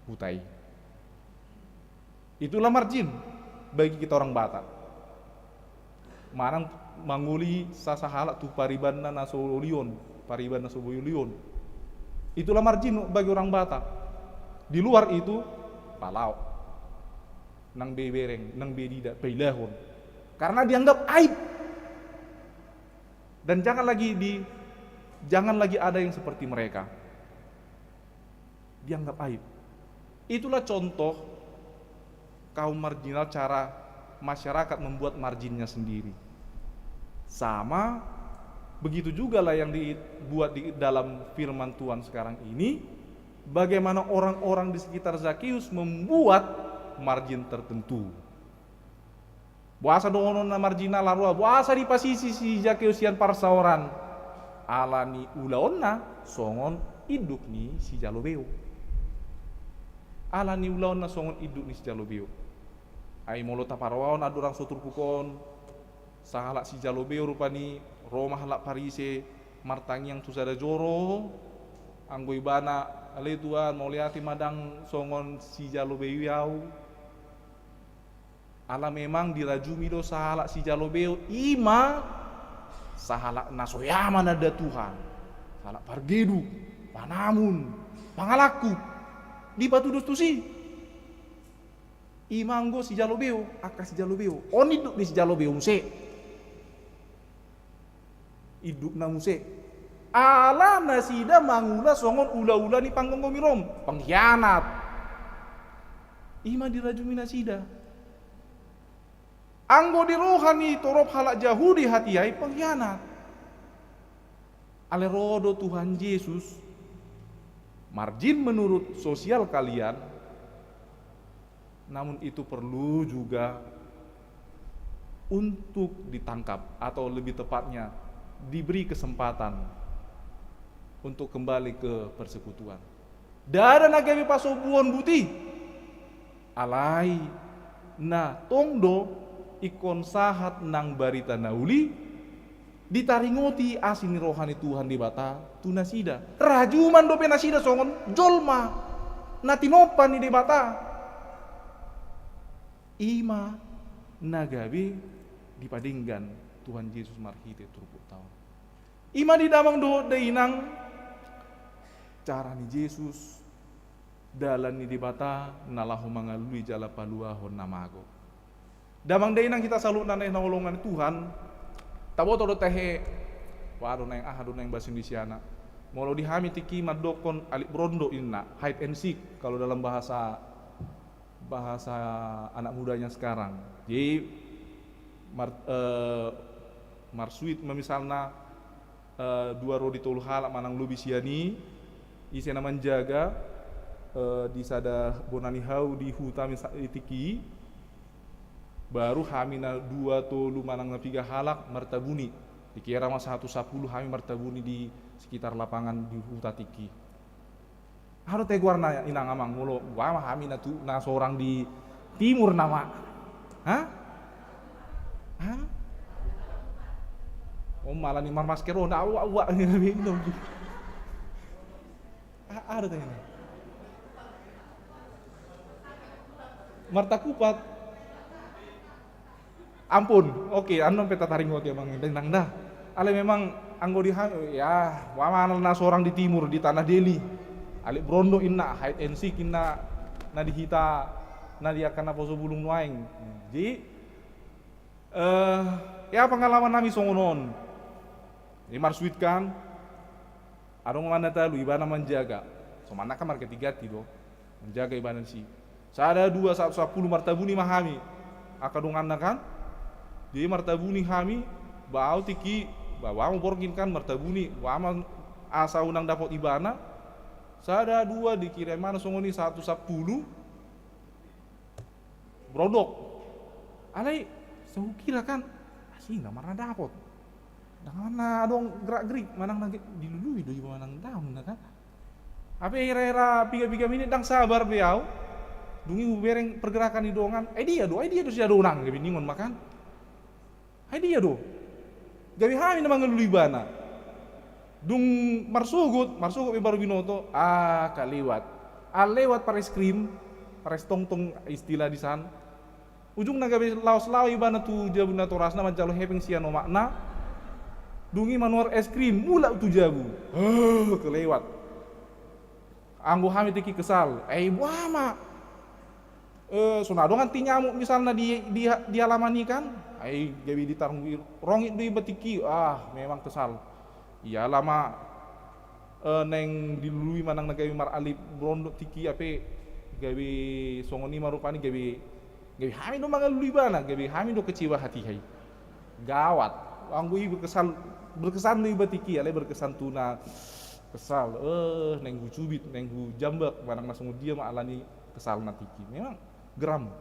Butai. Itulah margin bagi kita orang Batak. Manang manguli sasahala tu paribanna nasolion, paribanna soboyolion. Itulah margin bagi orang Batak. Di luar itu Palau, nang bebereng, nang bedida, beilahon. Karena dianggap aib. Dan jangan lagi ada yang seperti mereka. Dianggap aib. Itulah contoh kaum marginal, cara masyarakat membuat marginnya sendiri. Sama begitu juga lah yang dibuat di dalam firman Tuhan sekarang ini, bagaimana orang-orang di sekitar Zakeus membuat margin tertentu. Buasa dono na marginal arwa, buasa di pasisi si Zakeusian parsauran. Alani ulaonna songon iduk ni si Jalobeo. Alani ulaonna songon iduk ni si Jalobeo. Ai molo taparwaon adu orang soturpukon. Sahalak si Jalobeo rupani Roma halak Parise martangi yang tusada joro. Anggo ibana ale tuan mau liati madang songon si Jalobeo yau. Ala memang dirajumi do sahalak si Jalobeo ima sahalak nasoyaman ada Tuhan. Sahalak pargedu, panamun, pangalaku di batu dostusi. Imanggo si Jalobeo, akas si Jalobeo. On hidup di si Jalobeo muse. Hidup na muse. Ala nasida mangula songon ula-ula ni panggongomirom, pengkhianat. Ima dirajumi nasida. Anggo di rohani torop halak Yahudi hatiai pengkhianat. Ale rodo Tuhan Yesus, margin menurut sosial kalian, namun itu perlu juga untuk ditangkap, atau lebih tepatnya diberi kesempatan untuk kembali ke persekutuan. Dada nagabi pasobuon buti alai na tongdo ikon sahat nang barita nauli ditaringoti asini rohani Tuhan di bata tu nasida. Rajuman dope nasida songon jolma natinopan di bata. Ima nagabe dipadinggan Tuhan Yesus marhite turpuk tahun. Ima di damang do dainang cara ni Yesus dalan ni di bata nalahu mangalui jala paluahon namago. Damang day nang kita salut nanay naulungan Tuhan. Tabo todo tehe. Waduh nang nang bahasa Indonesia na. Molo dihami tiki madokon alik brondo inna hide and seek kalau dalam bahasa anak mudanya sekarang. Jadi marsuit misalnya dua rodi tolu halak manang lubi siani isena menjaga di sada bonani hau di hutan tiki baru hamina dua tolu manang tiga halak martabuni dikira mas 110 hami martabuni di sekitar lapangan di hutan tiki harus teguar na inang amang mulo wah hami na tu na seorang di timur nama hah oh malah nih maskero na awak ini minum ada tanya Marta Kupat ampun oke anu peta taring ngote emang dendang dah ale memang anggo di ya wamana na seorang di timur di tanah Deli alik brondo inna hide and seek inna na dihita na dia kana poso bulung nuaing jadi ya pengalaman nami songonon ini marsuit kan adong mana talu ibana menjaga so mana kamar ketiga tido menjaga ibana si sada 110 martabuni mahami akadungan kan di martabuni hami bau tiki bawa mau borgin kan martabuni wama asa unang dapat ibana sada 2 dikirim mana songoni 110 brodok alai saya kira kan sih nggak marah dapat mana dong gerak gerik manang dilului doi manang daun kan apa era piga menit dang sabar beliau dungi bereng pergerakan di dongan dia tuh sudah donang gabi ningon makan dia do gabi hami nama ngelului bana dung marsugut baru binoto lewat pares krim pares tongtong istilah di sana ujung nagabe laos ibana tu jabu na torasna mancalo hepeng siano makna dungi manuar es krim mula tu jabu kelewat anggo hami tiki kesal buama sunadongan ti nyamuk misalnya di halaman ikan gabi ditarung rongit deui batiki memang kesal iya lama neng dilului manang nagawi mar alip brondo tiki ape gabi songoni marupani gabi hami do mangalului bana gabi hami do kecewa hati hai gawat anggo ibu berkesan deui batiki ale berkesan tuna kesal neng gu cubit neng gu jambak manang langsung dia ma alani kesal natiki memang geram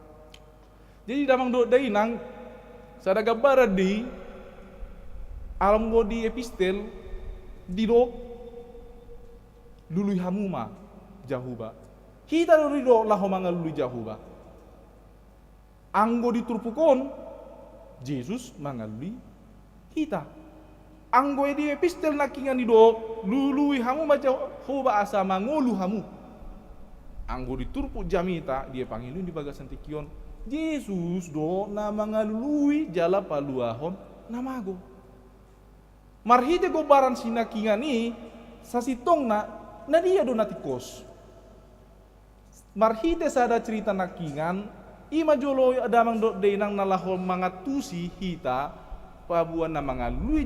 jadi damang do dai nang sada gambaran di alam go di epistel di do lului hamuma jahuba kita do rido laho mangalului jahuba anggo diturpukon Yesus mangalului kita anggo di epistel nakingan di do lului hamuma jahuba asa mangolu hamu anggo diturpu jamita dia pangilun di bagasan tikion Yesus do na mangalului jala paluahon namago marhite go baran sinakingan ni sasitong na dia do natikos marhite sada cerita nakingan ima jolo adamang do denang nalahon mangatusi hita pabuan na mangalului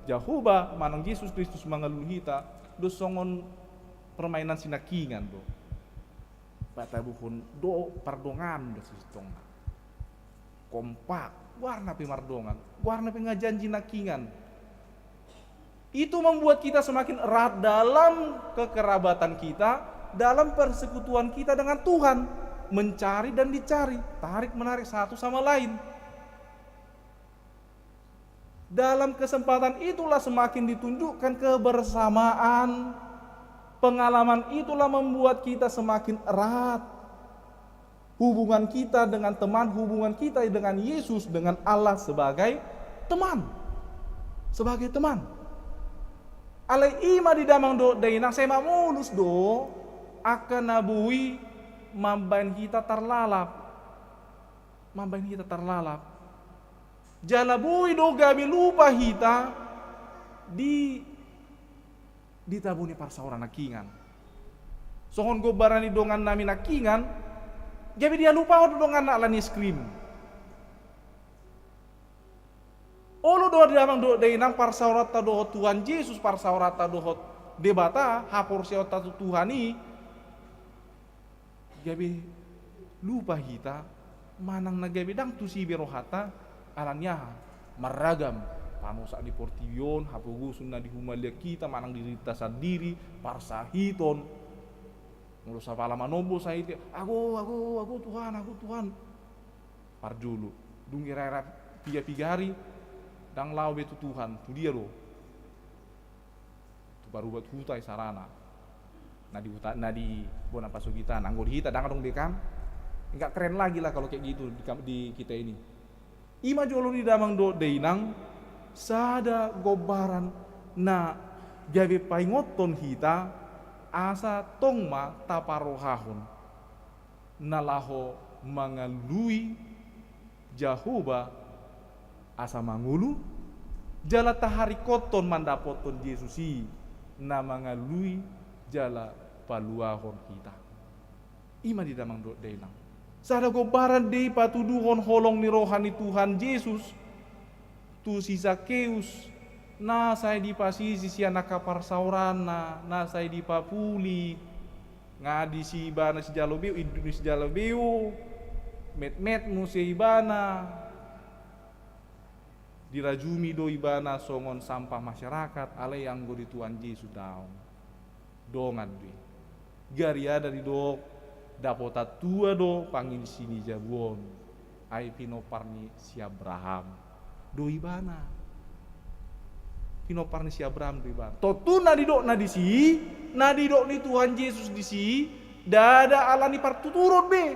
jahuba manang Yesus Kristus mangalului hita do songon permainan sinakingan do patabuhun do pardongan do sistong kompak warna pemardongan warna pengajanji nakingan itu membuat kita semakin erat dalam kekerabatan kita dalam persekutuan kita dengan Tuhan mencari dan dicari tarik menarik satu sama lain dalam kesempatan itulah semakin ditunjukkan kebersamaan. Pengalaman itulah membuat kita semakin erat. Hubungan kita dengan teman, hubungan kita dengan Yesus, dengan Allah sebagai teman. Sebagai teman. Alai ima di damang do dainang sema mulus do akan nabui mambain kita terlalap. Mambain kita terlalap. Jalabui do gabi lupa hita ditabuni parsa orang nakingan. Sohon go barani dongan nami nakingan, gabi dia lupa do dongan nak lani skrim. Olo do damang do deinang parsaurata do Tuhan Yesus parsaurata do debata hapor siota Tuhan i gabe lupa hita manang nagabe dang tu si berohata alanya maragam panusa di portion hapugusun na di humalia kita manang dirita sendiri parsahiton mulu sapala manombo sa iti aku Tuhan parjulu dungi rara piga-pigari dang lau betu Tuhan tu dia lo tu baru buat hutai sarana nadi bona paso kita nanggo di hita dang dong bekam enggak keren lagi lah kalau kayak gitu di kita ini ima jolo di damang do deinang sada gobaran na gawe paingoton hita asa tongma taparohahon nalaho mangalui Jahoba asa mangulu jala tahari koton mandapoton Yesusi na mangalui jala paluahon kita ima di damang do deinang sada gobaran dei patuduhon holong ni rohani Tuhan Yesus tu si Zakeus na saya di pasisi si anak kaparsaurana na saya di papuli ngadi si ibana si jalobeu idun si jalobeu met mu si ibana dirajumi do ibana songon sampah masyarakat ale yang go di Tuhan Yesus daun dongan di gari ada di do dapota tua do pangin sini jabuon ai pino parni si Abraham do ibana pino parni si Abraham do ibana totu na di do ni Tuhan Yesus di si dada alani partuturun be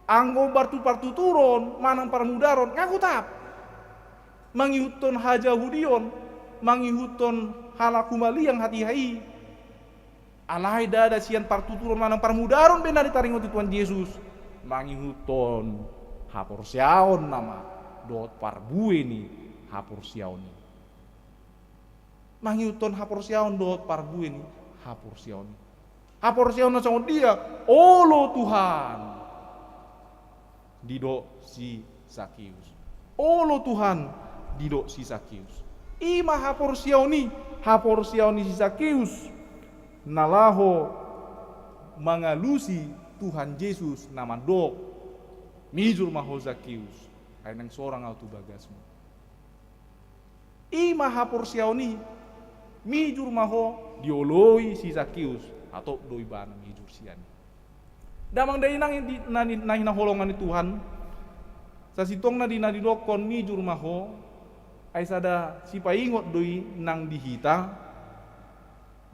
anggo partuturun manang parmudaron ngaku tap mangihuton hajahudion mangihuton halakumali yang hati-hai alai dada sian partuturun manang parmudaron benar ditaringot Tuhan Yesus mangihuton hapor siaon nama dot parbue ni hapor siaon ni mangihuton hapor siaon dot parbue ni hapor siaon na sangon dia olo Tuhan dido si Zakeus olo Tuhan dido si Zakeus ima hapor siaoni si Zakeus nalaho mangalusi Tuhan Yesus nama dok mijur maho Zakeus ay nang sorang auto bagasmu ima hapor siaoni mijur maho dioloi si Zakeus atau doi bana mijur sian damang dai nang holongan ni Tuhan sasitong na dinadidokon mijur maho ay sada si paingot doi nang dihita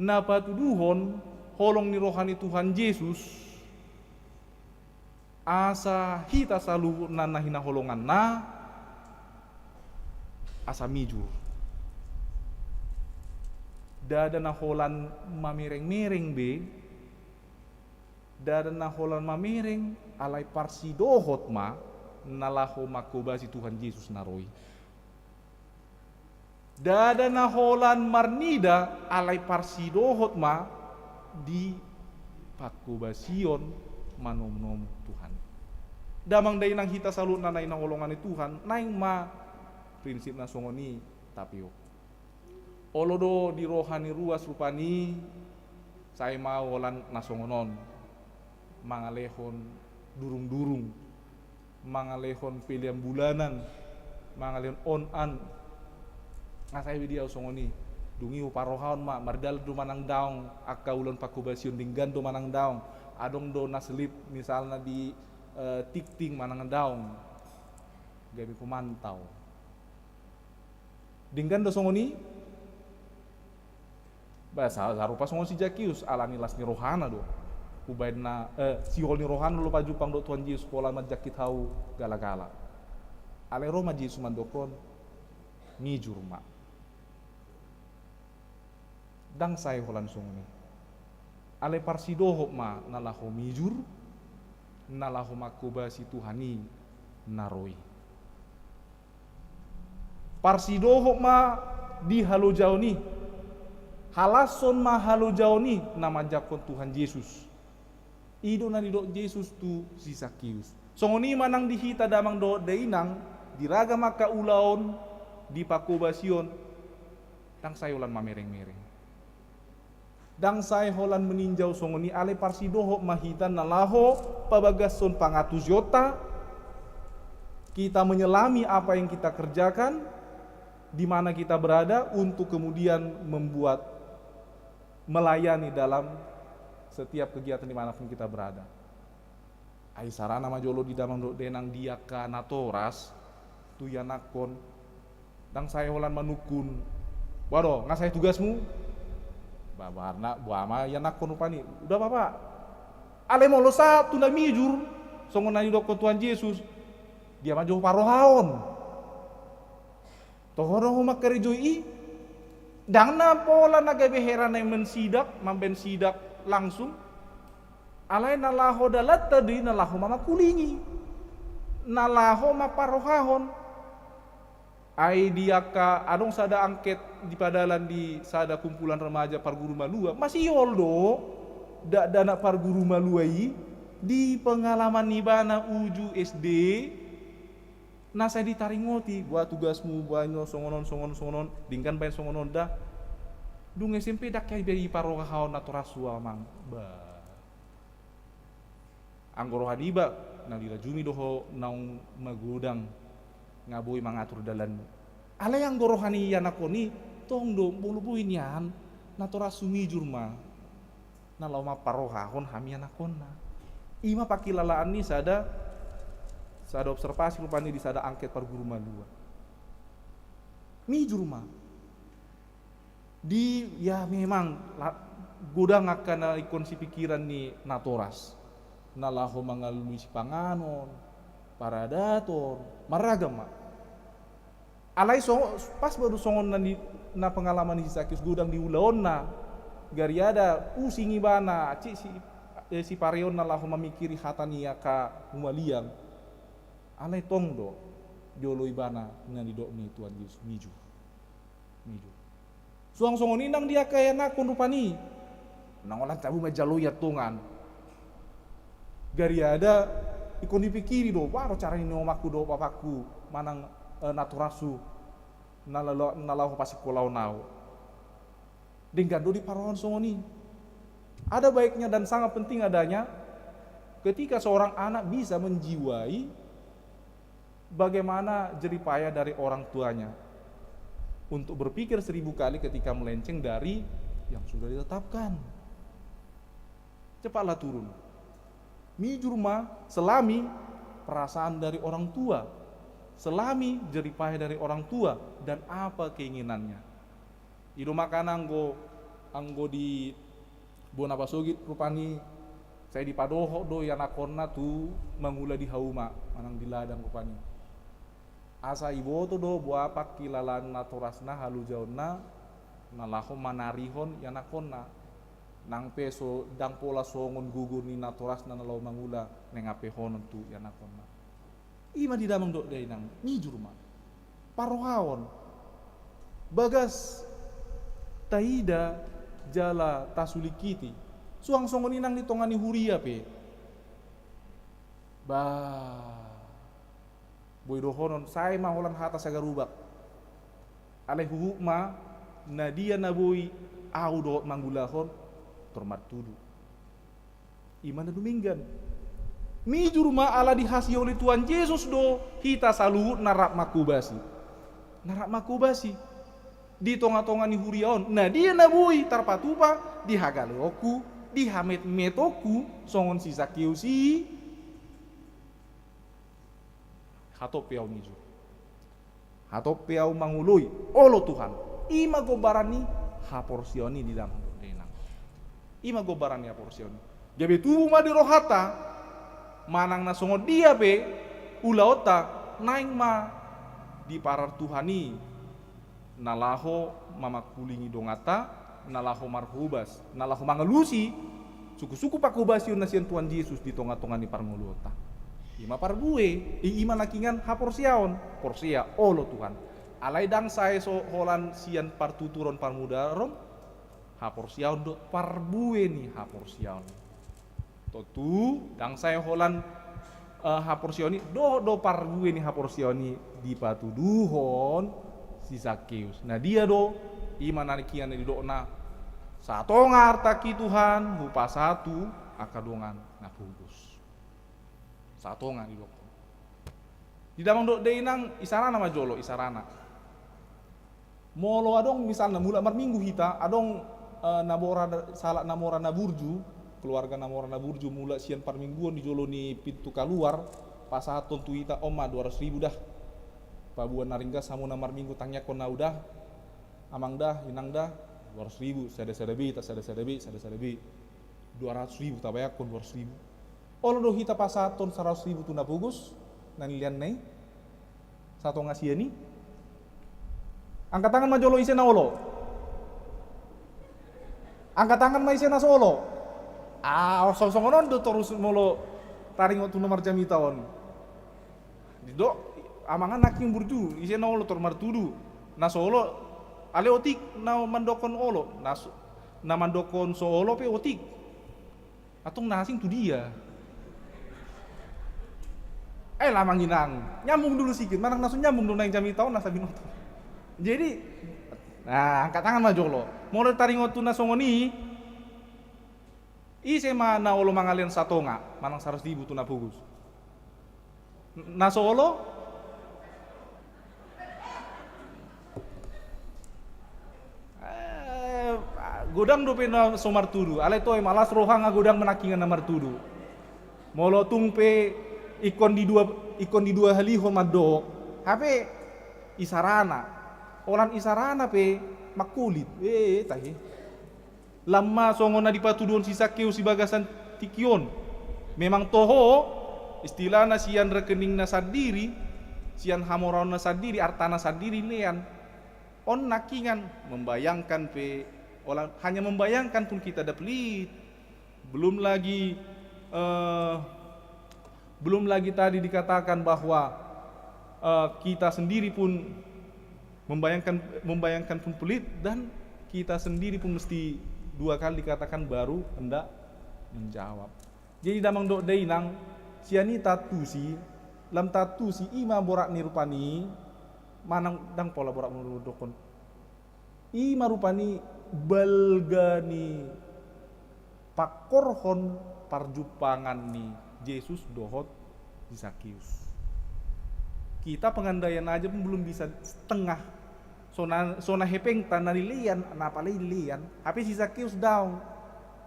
na patuduhon holong ni rohani Tuhan Yesus asa hita salu nanahina holongan na asa mijur dada na holan mamireng-mireng be dada na holan mamireng alai parsidohot ma nalaho makobasi Tuhan Yesus naroi dada na holan marnida alai parsidohot ma di pakobasion manom-nom Tuhan damang day nang hita salut na nang holongan ni Tuhan naing ma prinsip na songoni tapio olodo di rohani ruas rupani saya mau holan nasongonon mangalehon durung-durung mangalehon pilihan bulanan mangalehon on-an ngasai dia songoni dungi uparohaon ma mardal do manang daong akka ulon pakubasion dinggan do manang daong adong do naslip misalnya di tikting manang daong gabi kumantau dinggan do songoni bahasa sarupa songon si Zakeus alani las ni rohana do ubaidna si hol ni rohana lo pajupang do Tuhan Yesus pola majakit hau gala-gala ale Roma Yesus mandokon mijur ma dang saya holan songoni ale parsidoho ma nalaho mijur nalaho makobasi Tuhani naroi parsidoho ma di halo jauni halason ma halo jauni nama jakon Tuhan Yesus ido na dido Yesus tu si Zakeus songoni manang dihita damang do deinang diraga maka ulaon di pakubasion dang saya holan mamereng-mereng. Dang saya holan meninjau songoni ale parsidoho mahitan nalaho pabagason pangatus yota. Kita menyelami apa yang kita kerjakan, di mana kita berada untuk kemudian melayani dalam setiap kegiatan dimanapun kita berada. Ai sarana majolo di damang denang dia ka natoras tu yanakon dang saya holan manukun. Wado, ngasai tugasmu? Babarna buama yanakon upani. Udah Bapak. Ale molosa tunda mijur songon nani dokon Tuhan Yesus. Dia maju parohaon. Tohoro humak kerejoi dang na pola nagabehera na mensidak mamben sidak langsung alai nalaho dalat tadi nalaho mama kulingi nalaho maparohahon ai dia ka adong sada angket di padalan di sada kumpulan remaja Parguru Malua masih yoldo dak dana Parguru Maluai di pengalaman nibana uju SD. Nah saya ditaringoti buat tugasmu banyo songonon dingkan bayan songonon dah dung SMP dak kaya beri parohaon atau rasua mang ba anggoro hadiba nalira jumi doho naung magudang ngaboi mangatur dalan ala yang gorohani yanakoni tong do bulu buin yan natora sumi jurma nalauma parohaon hami anakonna ima pakilalaan ni sada observasi rupanya di sada angket Parguru Malua. Mijur mah. Ya memang gudang akan ikon si pikiran ni natoras. Nalaho mangalui si panganon, paradator, maragam mah. Alai pas baru songon na pengalaman si Sakius gudang di ulaon na. Gariada pusing ibana, si pareon nalaho memikiri hatania ka humaliang. Alai tong do jolo ibana ngani do ni Tuhan Yesus miju. Suang songon inang dia kaya nakon rupani. Nang olah tabu majalo ya tongan. Gari ada ikon dipikiri do waro cara ini omaku do papaku manang naturasu nalaho pasikolau nau. Dinggan do di parohon songoni. Ada baiknya dan sangat penting adanya ketika seorang anak bisa menjiwai bagaimana jeripaya dari orang tuanya untuk berpikir 1000 kali ketika melenceng dari yang sudah ditetapkan. Cepatlah turun. Mijur mah selami perasaan dari orang tua, selami jeripaya dari orang tua dan apa keinginannya. Ido makan anggo di Bona Basogit rupani saya di Padoho do yanakonna tu mangula di hauma manang di ladang rupani. Asa ibo to do buah pakilalan naturasna halu jauna nalaho manarihon yanakonna nang peso dang pola songon gugur ni naturasna nalau mangula nengape honon tu yanakonna ima di damang do dai nang mijur ma parohaon bagas taida jala tasulikiti suang songon inang ditongani huria pe boy dohonon saya maholan hata sagarubak ale hukma nadia naboi au do manggulahon tormat tudu iman duminggan mijur ma ala dihasi oleh Tuhan Yesus do hita saluhut narak makubasi di tonga-tonga ni huriaon nadia naboi tarpatupa dihagaleoku dihamet metoku songon si Sakiusi hatop piau niju hatop piau mangului olo Tuhan ima gobarani haporsioni di dalam denang ima gobarani haporsioni jabe tubuh ma di rohata manang na songo dia be ulaota naing ma di parar Tuhani nalaho mamakulingi dongata nalaho marhubas nalaho mangalusi suku-suku pakubasi nasian Tuhan Yesus di tonga-tonga ni parnguluota ima parbue ima nakingan haporsiaon porsia olo Tuhan alai dang saya so holan sian partuturon parmudaron haporsiaon do parbue ni haporsiaon totu dang saya holan haporsioni do parbue ni haporsioni di patuduhon si Zakeus. Nah dia do ima narikian di dona satonga harta ki Tuhan hupa satu akadongan na pugus. Satonga di dok. Di damang dok deinang isarana majolo isarana. Molo adong misalnya mula marminggu hita adong nabora salak namora naburju keluarga namora naburju mula sian parmingguan di jolo ni pintu keluar pasaton tu hita oma 200.000 dah. Pabuan naringga samu namar minggu tangnya kona udah amang dah inang dah 200.000 sada-sadabi 200.000 tabaya kon 200.000 olo do hita pasaton 100.000 tuna pugus nanilian nei satu ngasiani angkat tangan majolo isena olo angkat tangan ma isena solo song-songonon do terus molo taring waktu nomor jam itaon didok amangan naking burju isena olo tormar tudu na solo ale otik na mandokon olo na mandokon solo pe otik atung nasing tu dia lamang inang nyambung dulu sikit manang nasu nyambung dulu nang jami taon nasa binoto jadi nah angkat tangan majolo mulai taring waktu na songoni ise mana olo mangalian satonga manang 100.000 tu na pugus na solo godang do pena somar tudu ale toy malas rohanga godang menakingan namar tudu molo tungpe ikon di dua haliho madok hape isarana olan isarana pe makulit tahi lama songona dipatudon si Zakeus si bagasan tikion memang toho istilahna sian rekening na sadiri sian hamoraon na sadiri artana sadiri lean on nakingan membayangkan pe orang hanya membayangkan pun kita dah pelit. Belum lagi tadi dikatakan bahwa kita sendiri pun membayangkan pun pelit dan kita sendiri pun mesti 2 kali dikatakan baru hendak menjawab. Jadi damang dok deinang siani tatusi lam tatusi ima borak nirupani manang dang pola borak menurudokon ima rupani balgani pakorhon parjupangan ni Yesus dohot di Zakeus. Kita pengandaian aja pun belum bisa setengah. Sona hepeng tanah lilian, napa lilian. Tapi si Zakeus daun.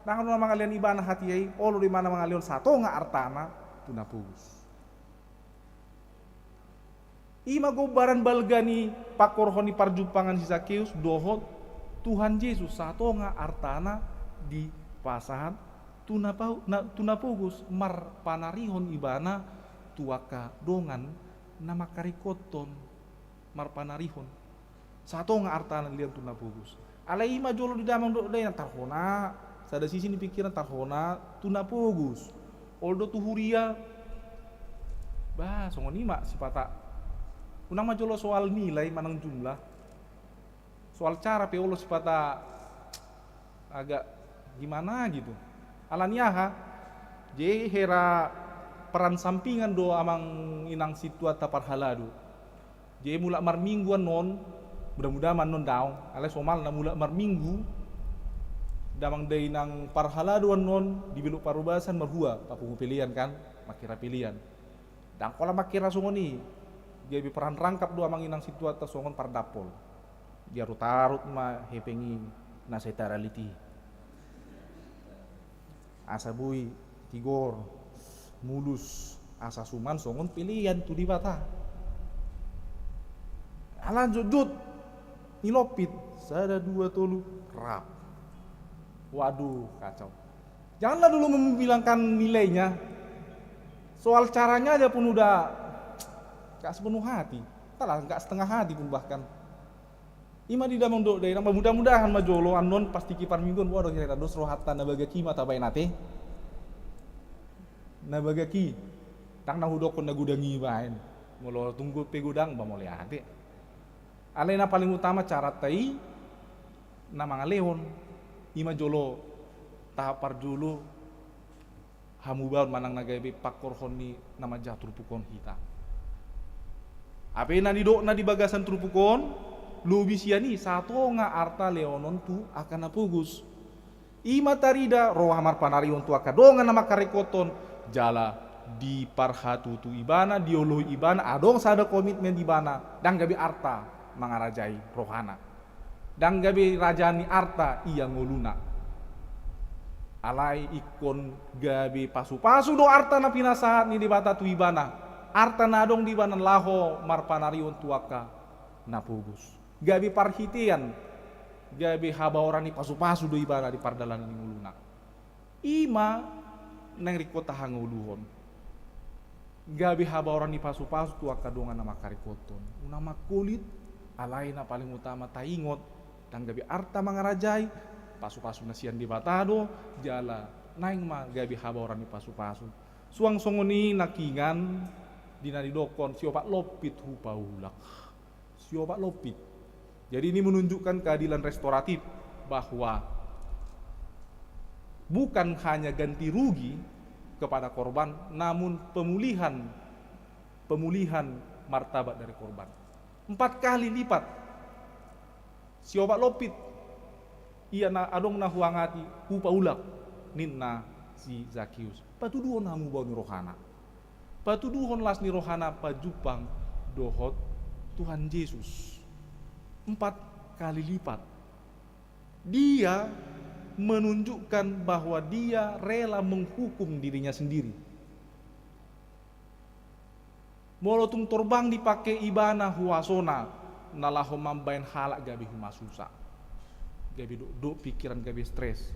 Nang nama ngalian ibana hati ai, olo di mana mangalion satu nga artana tuna pugus. Ima gobaran balgani pakorhon ni parjupangan si Zakeus dohot Tuhan Yesus satu nga artana di pasahan tuna pugus mar panarihon ibana tuaka dongan nama karikoton mar panarihon satu nga artana lian tuna pugus ala ima jolo di damang do dayang tarhona sada sisi ni pikiran tarhona tuna pugus oldo tuhuria songon ima sipata unang majolo soal nilai manang jumlah soal cara peolo sipata agak gimana gitu alaniaha je hera peran sampingan do amang inang situa tapar haladu je mula marmingguan non mudah-mudahan non daung ale somal na mula marminggu damang day nang parhaladuan non di beluk parubasan marhua papungu pilihan kan makira pilihan dan kola makira songoni je peran rangkap do amang inang situa ta songon pardapol dia rutarut ma hepengi nasetaraliti asa bui tigor mulus asa suman songon pilihan tu di bata alan jujut nilopit sada 2 tolu rap waduh kacau janganlah dulu membilangkan nilainya soal caranya aja pun udah gak sepenuh hati gak setengah hati pun bahkan ima di damang do daerah mudah-mudahan majolo anon pasti kipar mingguan waduh kira dos rohatan nabaga ki mata bae nate nabaga ki tang nahudokon nagudangi baen molo tunggu pe gudang ba mole ate alena paling utama cara tai nama ngaleon ima jolo tahapar julu hamubaun manang nagaibe pakorhon ni nama jatur pukon hita ape na di bagasan trupukon lubisiani satu nga arta leonon tu akan napugus. Ima tarida roh hamar panarion tu akadongan nama karikoton jala di parhatu tu ibana diolo ibana adong sada komitmen di bana dan gabi arta mangarajai rohana dan gabi rajani arta iya ngoluna alai ikon gabi pasu-pasu do arta na pinasahat ni di bata tu ibana arta nadong di bana laho mar panarion tu aka napugus gabi parhitian gabi habaorani pasu-pasu do ibana di pardalan ni ngoluna ima nang rikota hanguluhon gabi habaorani pasu-pasu tu akadongan nama karikoton unama kulit alai na paling utama taingot dan gabi arta mangarajai pasu-pasu nasian di batado jala naing ma gabi habaorani pasu-pasu suang songoni nakingan dinadidokon siopak lopit hupaulak siopak lopit. Jadi ini menunjukkan keadilan restoratif bahwa bukan hanya ganti rugi kepada korban, namun pemulihan martabat dari korban. 4 kali lipat. Siopak lopit, ia na adong na huangati hupaulak ninna si Zakius. Patuduhon namu bau ni rohana. Patuduhon las ni rohana pajupang dohot Tuhan Yesus. 4 kali lipat. Dia menunjukkan bahwa dia rela menghukum dirinya sendiri. Molotung torbang dipakai ibana huasona nalaho mambain halak gabi humasusa. Gabi do pikiran gabi stres.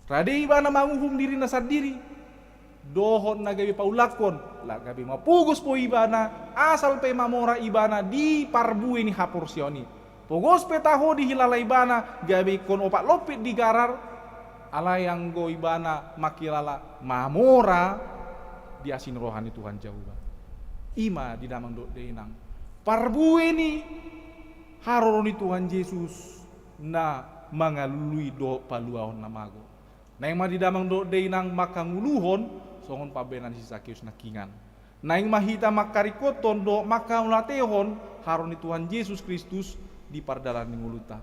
Rade ibana manguhum diri nasar diri. Dohon na gabi paulakon la gabi mapugus po ibana asal pe mamora ibana di parbu ini hapursioni pogos pe taho di hilala ibana gabi kon opak lopit di garar ala yang go ibana makilala mamora di asin rohani Tuhan Jawa ima di damang do deinang parbu ini haroroni Tuhan Yesus na mangalului do paluahon namago na yang di damang do deinang makanguluhon songon pabenan si Zakius nakingan. Naing mahita makarikoton do maka mulatehon haroni Tuhan Yesus Kristus di pardalan nguluta.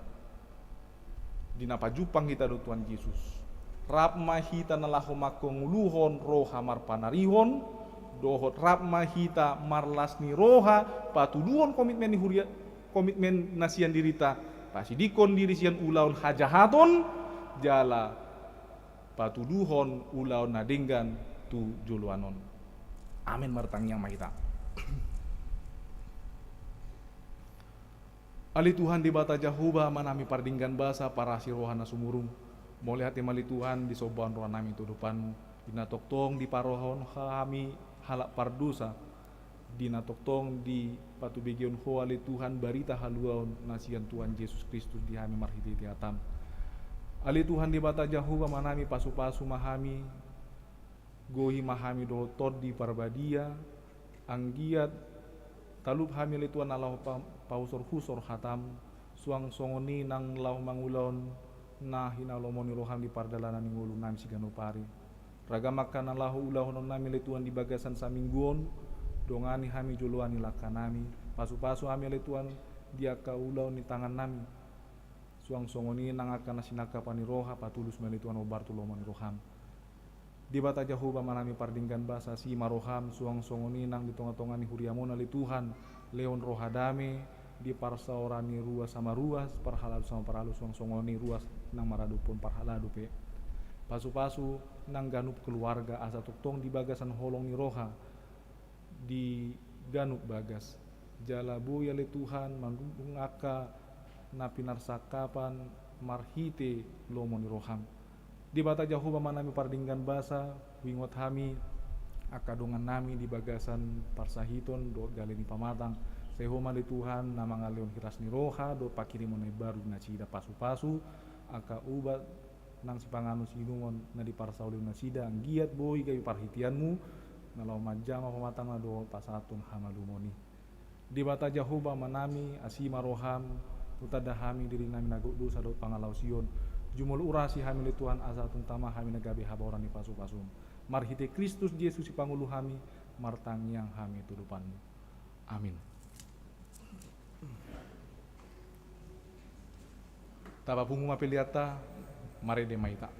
Dinapa jupang kita do Tuhan Yesus. Rap mahita nalaho makonguluhon roha mar panarihon dohot rap mahita marlasni roha patuduhon komitmen ni huria komitmen nasian dirita pasidikon diri sian ulaun hajahaton jala patuduhon ulaun nadenggan tu juluanon. Amin martang yang mahita. Ali Tuhan di bata Jahuba manami pardinggan basa para sirohana sumurum. Moleh hati mali Tuhan di soban roh nami tudupanmu. Dina toktong di parohon kami halak pardusa. Dina toktong di patu begion ho ali Tuhan barita haluaon nasian Tuhan Yesus Kristus di hami marhiti tiatam. Ali Tuhan di bata Jahuba manami pasu-pasu mahami gohi mahami do tod di parbadia anggiat talub hamil tuan Allah pausor husor hatam suang songoni nang lau mangulon nah hinalomoni roham di pardalanan ngulu nami sigano pari raga makan Allah ulahon nami tuan di bagasan samingguon dongani hami juluani lakanami pasu-pasu hamil tuan dia kaulau ni tangan nami suang songoni nang akan nasinaka pani roha patulus melituan obartulomoni roham di bata Jahuba manami pardinggan basa si maroham suang songoni nang di tonga-tonga ni huriamon ali Tuhan leon rohadame di parsaorani ruas sama ruas parhaladu sama parhalus suang songoni ruas nang maradupon parhaladu pe pasu-pasu nang ganup keluarga asa tuktong di bagasan holong ni roha di ganup bagas jalabu ya le Tuhan mandung aka napinarsakapan marhite lomoni roham di bata Jahuba manami pardinggan basa wingot hami akadongan nami di bagasan parsahiton do galeni pamatang sehoma di Tuhan nama ngaleon hiras ni roha do pakirimon baru nasida pasu-pasu aka ubat nang sipanganu sinungon na di parsaulin nasida giat boy gayu parhitianmu nalau majama pamatang do pasatun hamalumoni di bata Jahuba manami asima roham utada hami diri nami nago dosa do pangalau sion jumul urasi hamil Tuhan asa tungtama hami negabe haborani pasu-pasum marhite Kristus Yesus si pangulu hami martang yang hami tudupanmu amin. Tapa pungu mapeliata, mare de maita.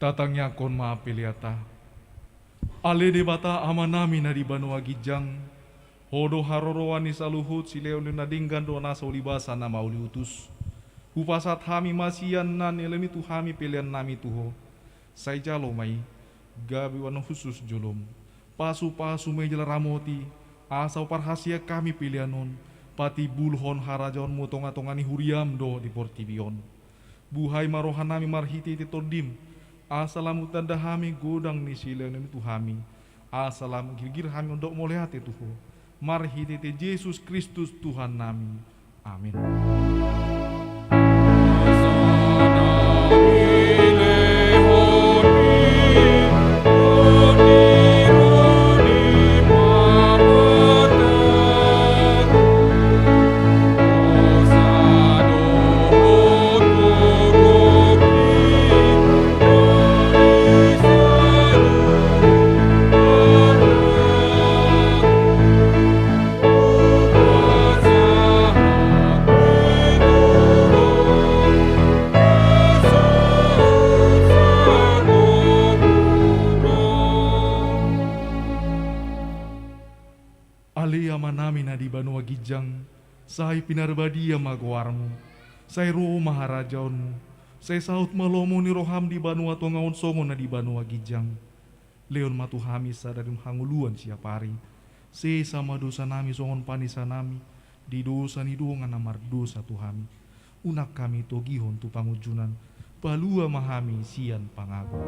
Tatangnya kon maapiliata. Ale de bata amanami na di banua gijang. Hodo harorowani saluhut si leo na dinggan do nasa ulibasa na mauli utus. Hupasat hami masian nan elemi tu hami pilihan nami tuho. Say jalo mai gabi wano khusus julum. Pasu-pasu mejel ramoti. Asau parhasia kami pilihanon. Pati bulhon harajon mutonga-tongani huriam do di portibion. Buhai marohan nami marhiti titodim. Asalamu tanda hami godang ni sileon itu hami. Asalam girgir hami untuk melihat itu. Marhiti Yesus Kristus Tuhan nami. Amin. Sai pinarbadia magwarmu, sai roh maharajaonmu, sai saut malomo ni roham di banua tongaon songo na di banua gijang. Leon matu hami sadarim hanguluan siapari, se sama dosa nami songon panisa nami, di dosa ni dongan namar dosa tuhami. Unak kami togihon tu pangujunan, palua mahami sian pangago.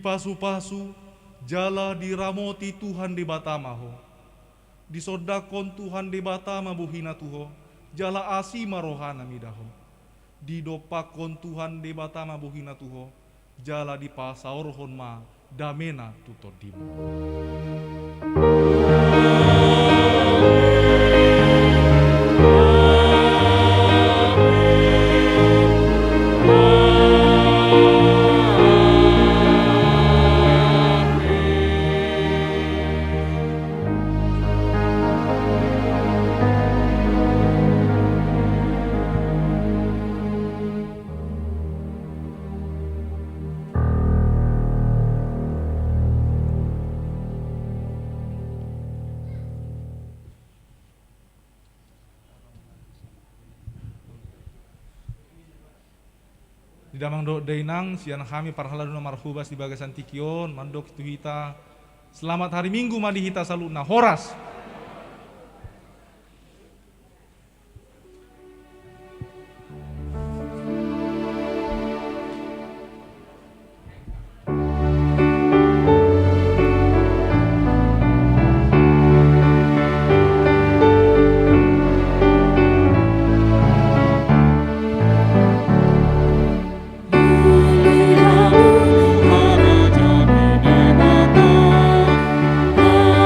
Pasu-pasu jala diramoti Tuhan di batamaho. Disodakon Tuhan di batama buhina tuho. Jala asima rohana midaho. Didopakon Tuhan di batama buhina tuho. Jala di pasaorhon ma damena tutodim. Di damang do dainang sian kami parhaladuna marhubas di bagasan tikion mandok itu hita. Selamat hari Minggu madi hita saluna horas.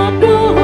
Abduh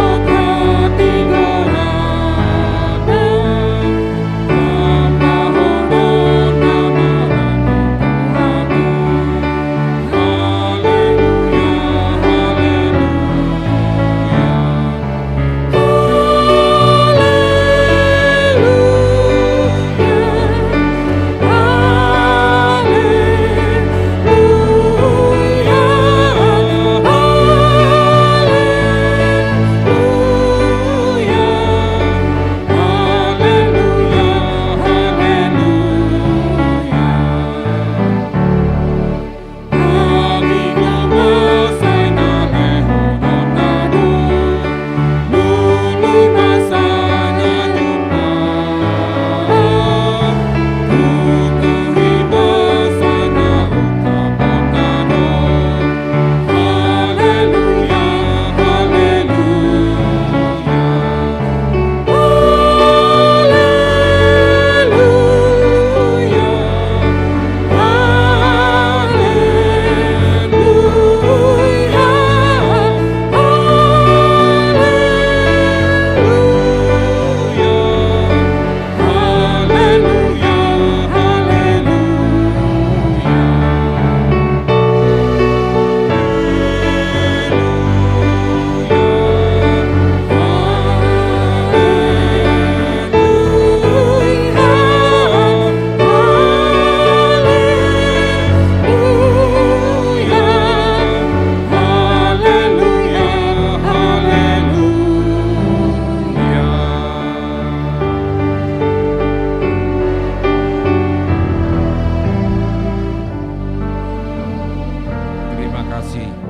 kasih.